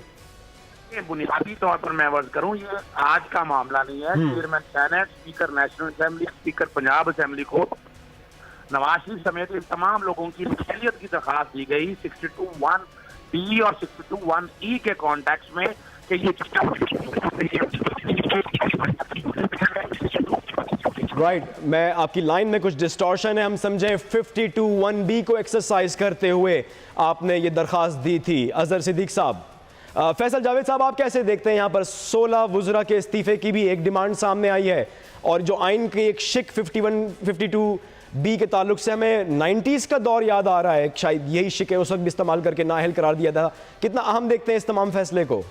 बुनियादी तौर पर मैं अर्ज करूं, ये आज का मामला नहीं है। Chairman senate, speaker national assembly, speaker Punjab assembly को नवाज शरीफ समेत इन तमाम लोगों की शरीयत की दरखास्त दी गई 62(1)(b) और 62(1)(e) के कॉन्टेक्स्ट में कि ये राइट, मैं आपकी लाइन में कुछ डिस्टॉर्शन है, हम समझें 52(1)B को एक्सरसाइज करते हुए आपने ये दरख्वास्त दी थी। अजहर सिद्दीक साहब, फैसल जावेद साहब, आप कैसे देखते हैं यहाँ पर 16 वुज़रा के इस्तीफे की भी एक डिमांड सामने आई है और जो आइन की एक शिक 52B के ताल्लुक से हमें 90s का दौर याद आ रहा है, शायद यही शिक उस वक्त भी इस्तेमाल करके नाअहल करार दिया था। कितना अहम देखते हैं इस तमाम फैसले को?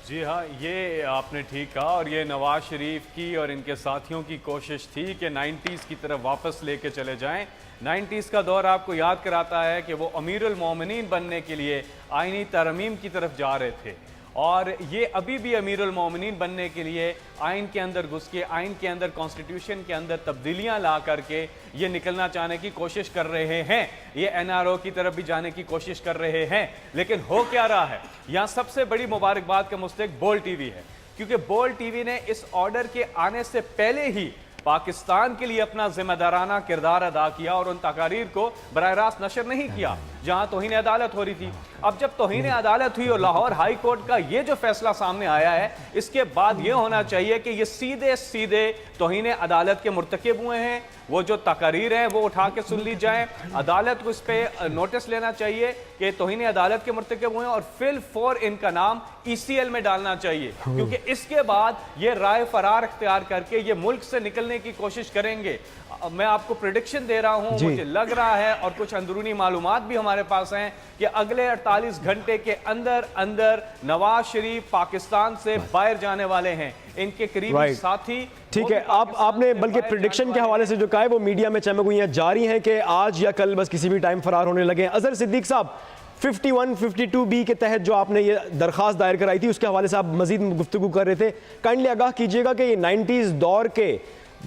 जी हाँ, ये आपने ठीक कहा और ये नवाज शरीफ की और इनके साथियों की कोशिश थी कि 90s की तरफ वापस लेके चले जाएं। 90s का दौर आपको याद कराता है कि वो अमीरुल मोमिनीन बनने के लिए आईनी तरमीम की तरफ जा रहे थे और ये अभी भी अमीरुल मोमिनीन बनने के लिए आइन के अंदर घुस के, आइन के अंदर, कॉन्स्टिट्यूशन के अंदर तब्दीलियां ला करके ये निकलना चाहने की कोशिश कर रहे हैं। ये NRO की तरफ भी जाने की कोशिश कर रहे हैं। लेकिन हो क्या रहा है, यहाँ सबसे बड़ी मुबारकबाद का मुस्तहिक बोल टीवी है, क्योंकि बोल टीवी ने इस ऑर्डर के आने से पहले ही पाकिस्तान के लिए अपना जिम्मेदाराना किरदार अदा किया और उन तकारीर को बराह रास्त नशर नहीं किया जहां तौहीन अदालत हो रही थी। अब जब तौहीन अदालत हुई और लाहौर हाई कोर्ट का ये जो फैसला सामने आया है, इसके बाद ये होना चाहिए कि ये सीधे सीधे तौहीन अदालत के मुर्तकिब हुए हैं। वो जो तकारीर हैं वो उठा के सुन ली जाए, अदालत को इस पर नोटिस लेना चाहिए कि तौहीन अदालत के मुर्तकिब हुए हैं और फिल फॉर इनका नाम ECL में डालना चाहिए, क्योंकि इसके बाद ये राय फरार इख्तियार करके ये मुल्क से निकलने की कोशिश करेंगे। मैं आपको प्रेडिक्शन दे रहा हूं, मुझे लग रहा है और कुछ अंदरूनी मालूमात भी हमारे पास हैं कि अगले 48 घंटे के अंदर अंदर नवाज शरीफ पाकिस्तान से बाहर जाने वाले हैं। इनके करीबी साथी, ठीक है, आपने बल्कि प्रेडिक्शन के हवाले से जो कहा है वो मीडिया में चमगुइयां जारी हैं कि आज या कल बस किसी भी टाइम फरार होने लगे। अजहर सिद्दीक साहब, 51 52B के तहत जो आपने ये दरख्वास्त दायर कराई थी उसके हवाले से आप मजीद गुफ्तगू कर रहे थे, काइंडली आगाह कीजिएगा कि ये 90s दौर के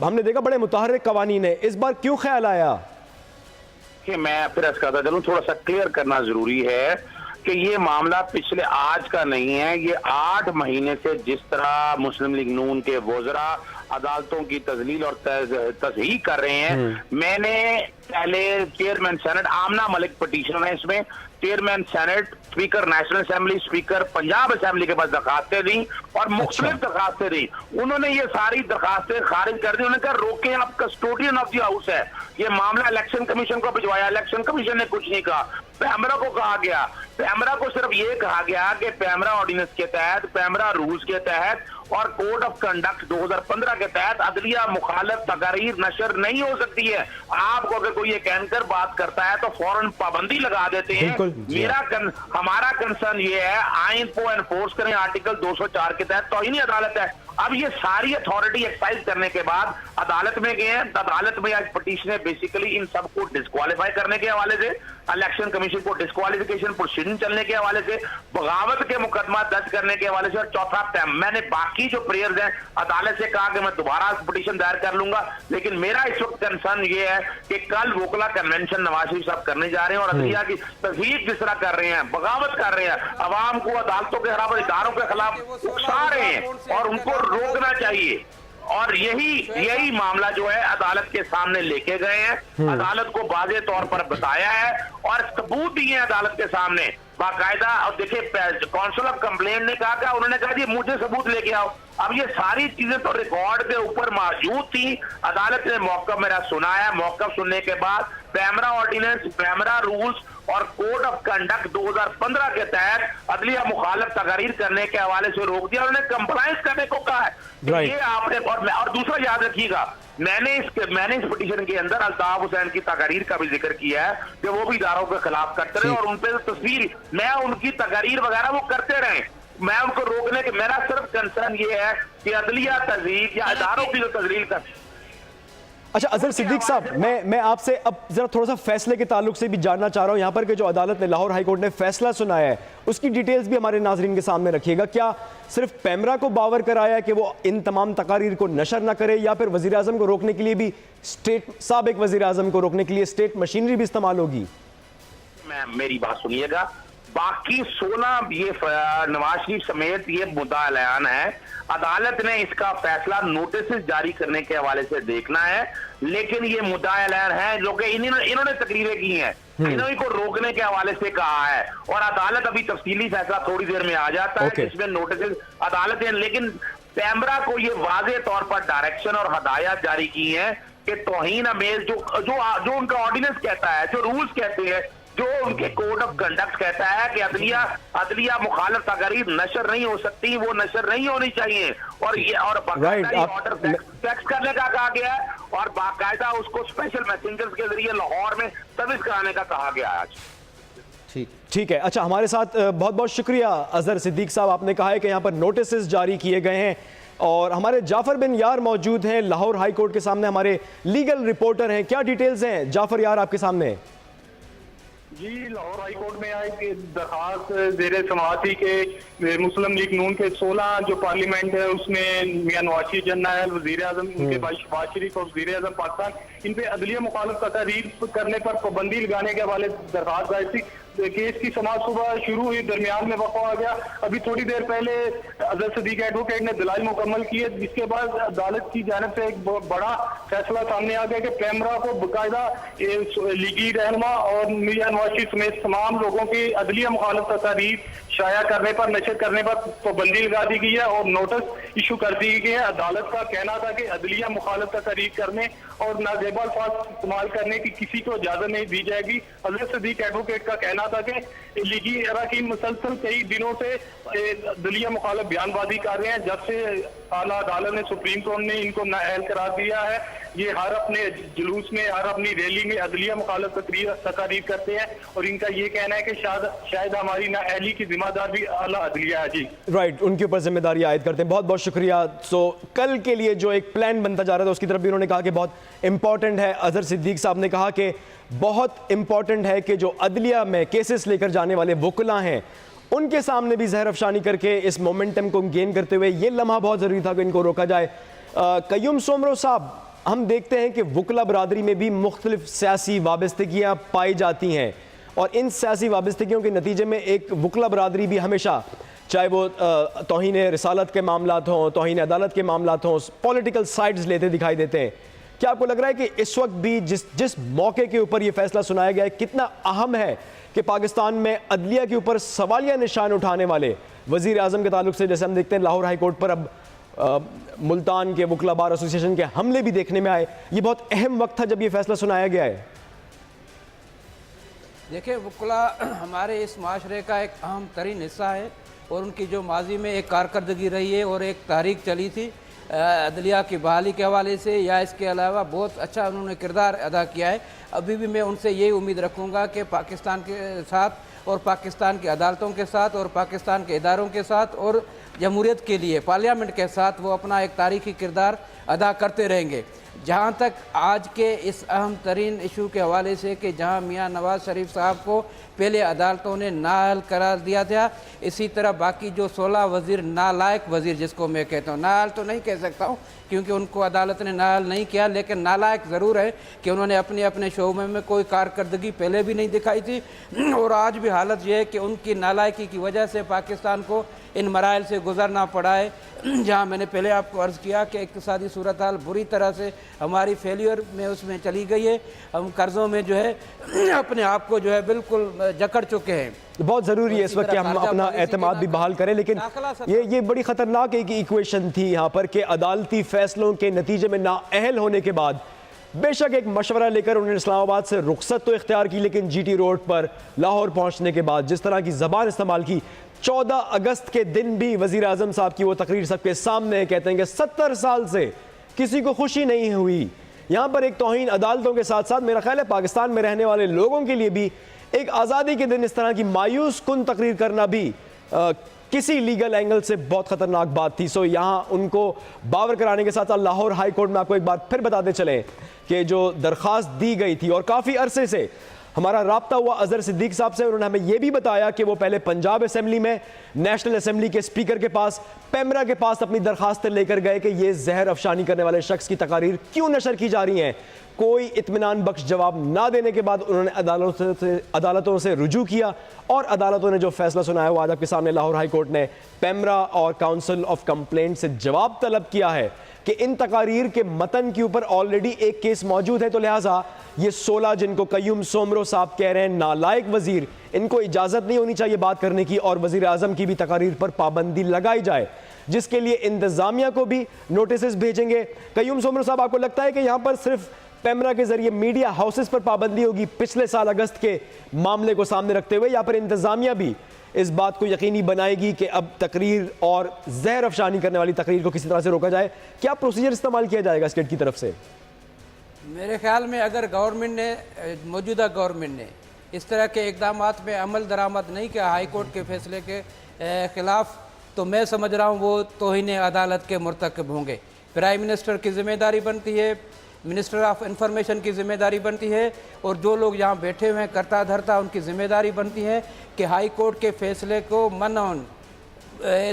हमने देखा बड़े मुतहर्रिक कवानीन है, इस बार क्यों ख्याल आया? कि मैं फिर कहता चलूं, थोड़ा सा क्लियर करना जरूरी है कि ये मामला पिछले आज का नहीं है। ये 8 महीने से जिस तरह मुस्लिम लीग नून के वज़रा अदालतों की तजलील और तस्हीह कर रहे हैं, मैंने पहले चेयरमैन सेनेट आमना मलिक पटिशनर है, इसमें chairman senate, speaker national assembly, speaker Punjab assembly के पास दरखास्तें दी और मुख्तलिफ दरखास्तें दी। उन्होंने ये सारी दरखास्तें खारिज कर दी। उन्होंने कहा रोकें, आप कस्टोडियन ऑफ द हाउस है। ये मामला इलेक्शन कमीशन को भिजवाया, इलेक्शन कमीशन ने कुछ नहीं कहा। पैमरा को कहा गया, पैमरा को सिर्फ ये कहा गया कि पैमरा ऑर्डिनेंस के तहत, पैमरा रूल्स के तहत और कोड ऑफ कंडक्ट 2015 के तहत अदलिया मुखालिफ तकारीर नशर नहीं हो सकती है। आपको अगर कोई एक एंकर बात करता है तो फौरन पाबंदी लगा देते हैं। हमारा कंसर्न ये है, आइन को एनफोर्स करें, आर्टिकल 204 के तहत तौहीन अदालत है। अब ये सारी अथॉरिटी एक्सरसाइज करने के बाद अदालत में गए हैं। अदालत में आज पटिशन बेसिकली इन सबको डिस्क्वालीफाई करने के हवाले से, इलेक्शन कमीशन को डिस्क्वालिफिकेशन प्रोसीडिंग चलने के हवाले से, बगावत के मुकदमा दर्ज करने के हवाले से और चौथा टाइम मैंने बाकी जो प्रेयर्स हैं अदालत से कहा कि मैं दोबारा पटिशन दायर कर लूंगा। लेकिन मेरा इस वक्त कंसर्न ये है कि कल वोकला कन्वेंशन नवाज शरीफ साहब करने जा रहे हैं और अदलिया की तस्दीक जिस तरह कर रहे हैं, बगावत कर रहे हैं, अवाम को अदालतों के खिलाफ, इदारों के खिलाफ उकसा रहे हैं और उनको रोकना चाहिए। और यही मामला जो है अदालत के सामने लेके गए हैं, अदालत को वाज़ेह तौर पर बताया है और सबूत दिए हैं अदालत के सामने बाकायदा। और देखिए, काउंसिल ऑफ कंप्लेंट ने कहा, उन्होंने कहा जी मुझे सबूत लेके आओ। अब ये सारी चीजें तो रिकॉर्ड के ऊपर मौजूद थी। अदालत ने मौका मेरा सुना है, मौका सुनने के बाद पैमरा ऑर्डिनेंस, पैमरा रूल्स और कोड ऑफ कंडक्ट 2015 के तहत अदलिया मुखालिफ तकारीर करने के हवाले से रोक दिया। उन्होंने कंप्लायंस करने को कहा है। ये आपने और दूसरा याद रखिएगा, मैंने इस पिटीशन के अंदर अल्ताफ हुसैन की तकारीर का भी जिक्र किया है कि वो भी इदारों के खिलाफ करते रहे और उन पर तस्वीर, मैं उनकी तकारीर वगैरह वो करते रहे। मैं उनको रोकने के, मेरा सिर्फ कंसर्न ये है कि अदलिया तजरीब या इदारों की जो तजरील कर। अच्छा अजहर सिद्दीक साहब, मैं आपसे अब जरा थोड़ा सा फैसले के ताल्लुक से भी जानना चाह रहा हूं। यहाँ पर के जो अदालत ने, लाहौर हाई कोर्ट ने फैसला सुनाया है, उसकी डिटेल्स भी हमारे नाजरीन के सामने रखिएगा। क्या सिर्फ पैमरा को बावर कराया कि वो इन तमाम तकारीर को नशर ना करे, या फिर वजीर आजम को रोकने के लिए भी साबिक वजीर आजम को रोकने के लिए स्टेट मशीनरी भी इस्तेमाल होगी? मेरी बात सुनिएगा, बाकी 16 ये नवाज शरीफ समेत ये मुद्दा ऐलान है। अदालत ने इसका फैसला नोटिस जारी करने के हवाले से देखना है, लेकिन ये मुद्दा ऐलान है जो कि इन्होंने तकरीरें की हैं, इन्होंने को रोकने के हवाले से कहा है और अदालत अभी तफसीली फैसला थोड़ी देर में आ जाता है जिसमें नोटिस अदालत है। लेकिन पैमरा को ये वाजे तौर पर डायरेक्शन और हदायत जारी की है कि तौहीन अमेज जो उनका ऑर्डिनेंस कहता है, जो रूल्स कहते हैं, जो उनके कोड ऑफ कंडक्ट कहता है कि अदलिया मुखालिफ तकारीर नशर नहीं हो सकती, वो नशर नहीं होनी चाहिए, और ये और बाकायदा ऑर्डर टैक्स करने का कहा गया है और बाकायदा उसको स्पेशल मैसेंजर्स के जरिए लाहौर में सर्विस कराने का कहा गया है आज। ठीक है। अच्छा, हमारे साथ बहुत बहुत शुक्रिया अजहर सिद्दीक साहब। आपने कहा है कि यहाँ पर नोटिस जारी किए गए हैं और हमारे जाफर बिन यार मौजूद हैं लाहौर हाई कोर्ट के सामने, हमारे लीगल रिपोर्टर हैं। क्या डिटेल्स हैं जाफर यार आपके सामने? जी, लाहौर हाई कोर्ट में आए कि दरखास्त ज़ेरे समाअती के मुस्लिम लीग नून के 16 जो पार्लियामेंट है उसमें मियां नवाज शरीफ जनरल वज़ीर आज़म उनके शहबाज शरीफ और वज़ीर आज़म पाकिस्तान इन पे अदलिया मुखालिफ तकारीर करने पर पाबंदी लगाने के हवाले दरखास्त आई थी। केस की समाअत सुबह शुरू हुई, दरमियान में वक़्फ़ा आ गया। अभी थोड़ी देर पहले अजहर सिद्दीक एडवोकेट ने दलाइल मुकम्मल किए, जिसके बाद अदालत की जानिब से एक बड़ा फैसला सामने आ गया कि पैमरा को बाकायदा लीगी रहनुमा और मियां नवाज शरीफ समेत तमाम लोगों की अदलिया मुखालिफ तकारीर शाया करने पर, नशर करने पर पाबंदी लगा दी गई है और नोटिस इशू कर दी गई है। अदालत का कहना था कि अदलिया मुखालिफ तकारीर करने और नाजेबा अल्फाज इस्तेमाल करने की किसी को इजाजत नहीं दी जाएगी। अजहर सिद्दीक एडवोकेट का कहना था कि लीगी अरकान मुसलसल कई दिनों से अदलिया मुखालिफ बयानबाजी कर रहे हैं। जब से आला अदालत ने, सुप्रीम कोर्ट ने इनको नाअहल करार दिया है, ये हर अपने जुलूस में, हर अपनी रैली में अदलिया मुखालिफ तकारीर करते हैं और इनका ये कहना है कि शायद हमारी नाअहली की जिम्मेदार भी आला अदलिया है। जी राइट, उनके ऊपर जिम्मेदारी आयद करते हैं। बहुत बहुत शुक्रिया। सो कल के लिए जो एक प्लान बनता जा रहा था उसकी तरफ भी उन्होंने कहा कि बहुत इंपॉर्टेंट है। अजहर सिद्दीक साहब ने कहा कि बहुत इंपॉर्टेंट है कि जो अदलिया में केसेस लेकर जाने वाले वकला हैं उनके सामने भी जहर अफशानी करके इस मोमेंटम को गेन करते हुए ये लम्हा बहुत ज़रूरी था कि इनको रोका जाए। कयूम सोमरो साहब, हम देखते हैं कि वकला बरादरी में भी मुख्तलिफ सियासी वाबस्तगियाँ पाई जाती हैं और इन सियासी वाबस्तगियों के नतीजे में एक वकला बरादरी भी हमेशा, चाहे वो तौहीन रिसालत के मामलात हों, तौहीन अदालत के मामलात हों, पॉलिटिकल साइड्स लेते दिखाई देते हैं। क्या आपको लग रहा है कि इस वक्त भी जिस मौके के ऊपर ये फैसला सुनाया गया है कितना अहम है कि पाकिस्तान में अदलिया के ऊपर सवालिया निशान उठाने वाले वज़ीर आज़म के ताल्लुक से, जैसे हम देखते हैं लाहौर हाई कोर्ट पर अब मुल्तान के वकला बार एसोसिएशन के हमले भी देखने में आए, ये बहुत अहम वक्त था जब ये फैसला सुनाया गया है? देखिए, वकला हमारे इस माशरे का एक अहम तरीन हिस्सा है और उनकी जो माजी में एक कारकर्दगी रही है और एक तारीख चली थी अदलिया की बहाली के हवाले से, या इसके अलावा बहुत अच्छा उन्होंने किरदार अदा किया है। अभी भी मैं उनसे यही उम्मीद रखूँगा कि पाकिस्तान के साथ और पाकिस्तान की अदालतों के साथ और पाकिस्तान के इदारों के साथ और जमहूरियत के लिए पार्लियामेंट के साथ वो अपना एक तारीखी किरदार अदा करते रहेंगे। जहाँ तक आज के इस अहम तरीन इशू के हवाले से कि जहाँ मियाँ नवाज शरीफ साहब को पहले अदालतों ने नाअहल करार दिया था, इसी तरह बाकी जो 16 वज़ीर, नालायक वज़ीर जिसको मैं कहता हूँ, नाअहल तो नहीं कह सकता हूँ क्योंकि उनको अदालत ने नाअहल नहीं किया, लेकिन नालायक ज़रूर है कि उन्होंने अपने अपने शोबे में कोई कारकर्दगी पहले भी नहीं दिखाई थी और आज भी हालत यह है कि उनकी नालायकी की वजह से पाकिस्तान को इन मराइल से गुजरना पड़ा है। जहाँ मैंने पहले आपको अर्ज़ किया कि इक़्तिसादी सूरत हाल बुरी तरह से हमारी फेलियर में उसमें चली गई है, हम कर्ज़ों में जो है अपने आप को जो है बिल्कुल जकड़ चुके हैं। बहुत ज़रूरी है इस वक्त कि हम अपना एतमाद भी बहाल करें, लेकिन ये बड़ी ख़तरनाक एक इक्वेशन थी यहाँ पर कि अदालती फ़ैसलों के नतीजे में नाअहल होने के बाद बेशक एक मशवरा लेकर उन्होंने इस्लामाबाद से रुखसत तो इख्तियार की, लेकिन GT रोड पर लाहौर पहुँचने के बाद जिस तरह की ज़बान इस्तेमाल की, 14 अगस्त के दिन भी वज़ीर आज़म साहब की वो तकरीर सबके सामने कहते हैं कि 70 साल से किसी को खुशी नहीं हुई। यहाँ पर एक तौहीन अदालतों के साथ साथ मेरा ख्याल है पाकिस्तान में रहने वाले लोगों के लिए भी एक आज़ादी के दिन इस तरह की मायूस कुन तकरीर करना भी किसी लीगल एंगल से बहुत ख़तरनाक बात थी। सो यहाँ उनको बावर कराने के साथ साथ लाहौर हाई कोर्ट में आपको एक बार फिर बताते चलें कि जो दरख्वास्त दी गई थी और काफ़ी अरसे से हमारा राब्ता हुआ अजहर सिद्दीक साहब से, उन्होंने हमें यह भी बताया कि वो पहले पंजाब असेंबली में नेशनल असेंबली के स्पीकर के पास, पैमरा के पास अपनी दरखास्तें लेकर गए कि ये जहर अफशानी करने वाले शख्स की तकारीर क्यों नशर की जा रही हैं। कोई इत्मीनान बख्श जवाब ना देने के बाद उन्होंने अदालतों से रुजू किया और अदालतों ने जो फैसला सुनाया वो आज आपके सामने लाहौर हाई कोर्ट ने पैमरा और काउंसिल ऑफ कंप्लेंट से जवाब तलब किया है कि इन तकारीर के मतन के ऊपर ऑलरेडी एक केस मौजूद है, तो लिहाजा ये 16 जिनको कयूम सोमरो साहब कह रहे हैं नालायक वजीर, इनको इजाज़त नहीं होनी चाहिए बात करने की और वजीर आज़म की भी तकारीर पर पाबंदी लगाई जाए, जिसके लिए इंतज़ामिया को भी नोटिस भेजेंगे। कयूम सोमरो साहब, आपको लगता है कि यहाँ पर सिर्फ पैमरा के जरिए मीडिया हाउसेस पर पाबंदी होगी पिछले साल अगस्त के मामले को सामने रखते हुए, या फिर इंतज़ामिया भी इस बात को यकीनी बनाएगी कि अब तकरीर और जहर अफशानी करने वाली तकरीर को किसी तरह से रोका जाए? क्या प्रोसीजर इस्तेमाल किया जाएगा स्टेट की तरफ से? मेरे ख्याल में अगर गवर्नमेंट ने, मौजूदा गवर्नमेंट ने इस तरह के इकदामात में अमल दरामद नहीं किया हाई कोर्ट के फैसले के ख़िलाफ़, तो मैं समझ रहा हूँ वो तौहीन अदालत के मुर्तकब होंगे। प्राइम मिनिस्टर की ज़िम्मेदारी बनती है, मिनिस्टर ऑफ इंफॉर्मेशन की ज़िम्मेदारी बनती है, और जो लोग यहाँ बैठे हुए हैं करता धरता उनकी ज़िम्मेदारी बनती है कि हाई कोर्ट के फैसले को मन ऑन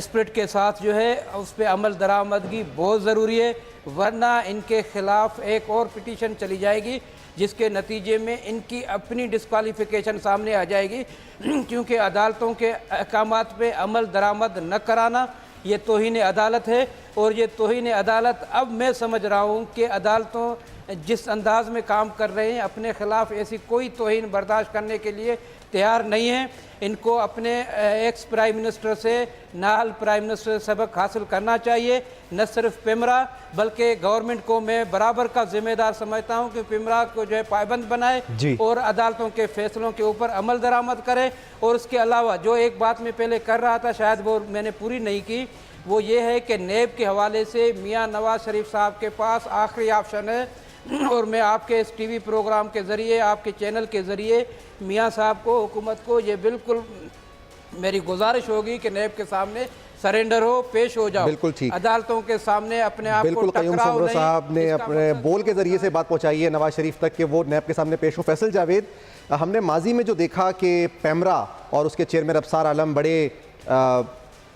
स्पिरिट के साथ जो है उस पर अमल दरामदगी बहुत ज़रूरी है, वरना इनके ख़िलाफ़ एक और पिटीशन चली जाएगी जिसके नतीजे में इनकी अपनी डिस्क्वालिफिकेशन सामने आ जाएगी, क्योंकि अदालतों के अहकामात पे अमल दरामद न कराना ये तौहीन अदालत है। और ये तौहीन अदालत, अब मैं समझ रहा हूँ कि अदालतों जिस अंदाज में काम कर रहे हैं अपने ख़िलाफ़ ऐसी कोई तौहीन बर्दाश्त करने के लिए तैयार नहीं है। इनको अपने एक्स प्राइम मिनिस्टर से, नाल प्राइम मिनिस्टर से सबक हासिल करना चाहिए, न सिर्फ पिमरा बल्कि गवर्नमेंट को मैं बराबर का जिम्मेदार समझता हूं कि पिमरा को जो है पाबंद बनाए और अदालतों के फैसलों के ऊपर अमल दरामद करे। और उसके अलावा जो एक बात मैं पहले कर रहा था, शायद वो मैंने पूरी नहीं की, वो ये है कि नेब के हवाले से मियाँ नवाज शरीफ साहब के पास आखिरी ऑप्शन है, और मैं आपके इस टीवी प्रोग्राम के ज़रिए, आपके चैनल के ज़रिए मियाँ साहब को, हुकूमत को ये बिल्कुल मेरी गुजारिश होगी कि नेब के सामने सरेंडर हो, पेश हो जाओ, बिल्कुल ठीक, अदालतों के सामने अपने आप बिल्कुल। कयूम सोमरो साहब ने अपने बोल के ज़रिए से बात पहुँचाई है नवाज शरीफ तक कि वो नेब के सामने पेश हो। फैसल जावेद, हमने माजी में जो देखा कि पैमरा और उसके चेयरमैन अबसार आलम बड़े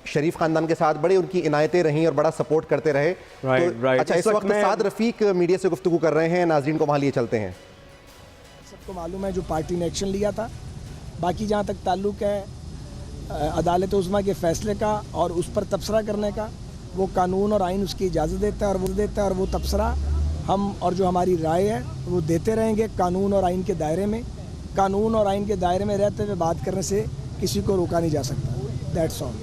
शरीफ खानदान के साथ बड़े उनकी इनायतें रहीं और बड़ा सपोर्ट करते रहे। अच्छा, इस वक्त साद रफ़ीक मीडिया से गुफ्तगू कर रहे हैं, नाज़रीन को वहाँ लिए चलते हैं। सबको मालूम है जो पार्टी ने एक्शन लिया था। बाकी जहाँ तक ताल्लुक़ है अदालत उज़्मा के फ़ैसले का और उस पर तबसरा करने का, वो कानून और आइन उसकी इजाज़त देता है और वो तबसरा हम और जो हमारी राय है वो देते रहेंगे कानून और आइन के दायरे में। कानून और आइन के दायरे में रहते हुए बात करने से किसी को रोका नहीं जा सकता। That's all.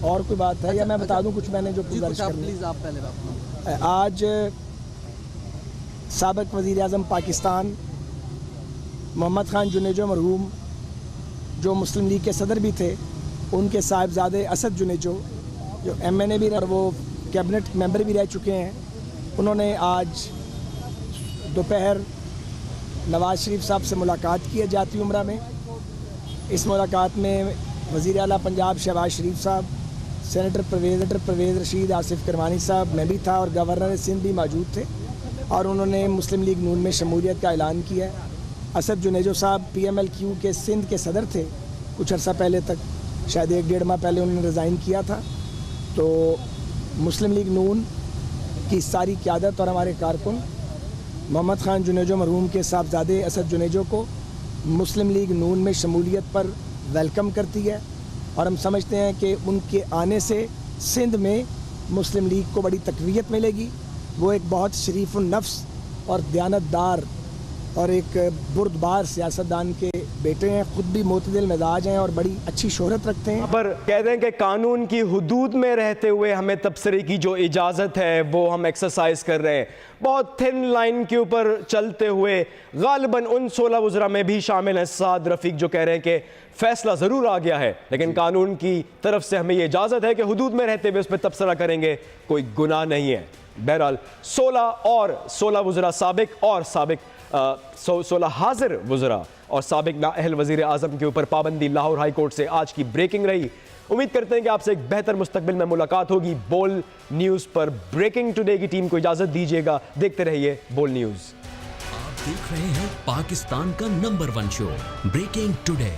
और कोई बात है? या मैं बता दूं कुछ मैंने जो गुजारिश करनी। आप पहले बात। आज साबिक़ वज़ीर आज़म पाकिस्तान मोहम्मद ख़ान जुनेजो मरहूम, जो मुस्लिम लीग के सदर भी थे, उनके साहिबजादे असद जुनेजो जो MNA भी और वो कैबिनेट मेंबर भी रह चुके हैं, उन्होंने आज दोपहर नवाज़ शरीफ साहब से मुलाकात की है जाती उम्रा में। इस मुलाकात में वज़ीर आला पंजाब शहबाज शरीफ साहब, सेनेटर परवेज़ रशीद, आसिफ करवानी साहब, मैं भी था और गवर्नर सिंध भी मौजूद थे, और उन्होंने मुस्लिम लीग नून में शमूलियत का ऐलान किया है। असद जुनेजो साहब PMLQ के सिंध के सदर थे कुछ अर्सा पहले तक, शायद 1-1.5 माह पहले उन्होंने रिज़ाइन किया था। तो मुस्लिम लीग नून की सारी क़यादत और हमारे कारकुन मोहम्मद ख़ान जुनेजो मरहूम के साहबजादे असद जुनेजो को मुस्लिम लीग नून में शमूलियत पर वेलकम करती है, और हम समझते हैं कि उनके आने से सिंध में मुस्लिम लीग को बड़ी तक़वियत मिलेगी। वो एक बहुत शरीफ नफ्स और दयानतदार और एक बुर्दबार सियासतदान के बेटे हैं, ख़ुद भी मोतदिल मिजाज हैं और बड़ी अच्छी शोहरत रखते हैं। पर कहते हैं कि कानून की हुदूद में रहते हुए हमें तबसरे की जो इजाज़त है वो हम एक्सरसाइज कर रहे हैं। बहुत थिन लाइन के ऊपर चलते हुए गालिबन उन 16 वज़रा में भी शामिल हैं साद रफ़ीक, जो कह रहे हैं कि फ़ैसला ज़रूर आ गया है लेकिन कानून की तरफ से हमें ये इजाज़त है कि हुदूद में रहते हुए उस पर तबसरा करेंगे, कोई गुनाह नहीं है। बहरहाल 16 वज़रा साबिक और 16 हाजिर वज़रा और साबिक नाअहल वज़ीर आज़म के ऊपर पाबंदी लाहौर हाई कोर्ट से आज की ब्रेकिंग रही। उम्मीद करते हैं कि आपसे एक बेहतर मुस्तकबिल में मुलाकात होगी। बोल न्यूज़ पर ब्रेकिंग टुडे की टीम को इजाज़त दीजिएगा। देखते रहिए बोल न्यूज़। आप देख रहे हैं पाकिस्तान का नंबर 1 शो ब्रेकिंग टुडे।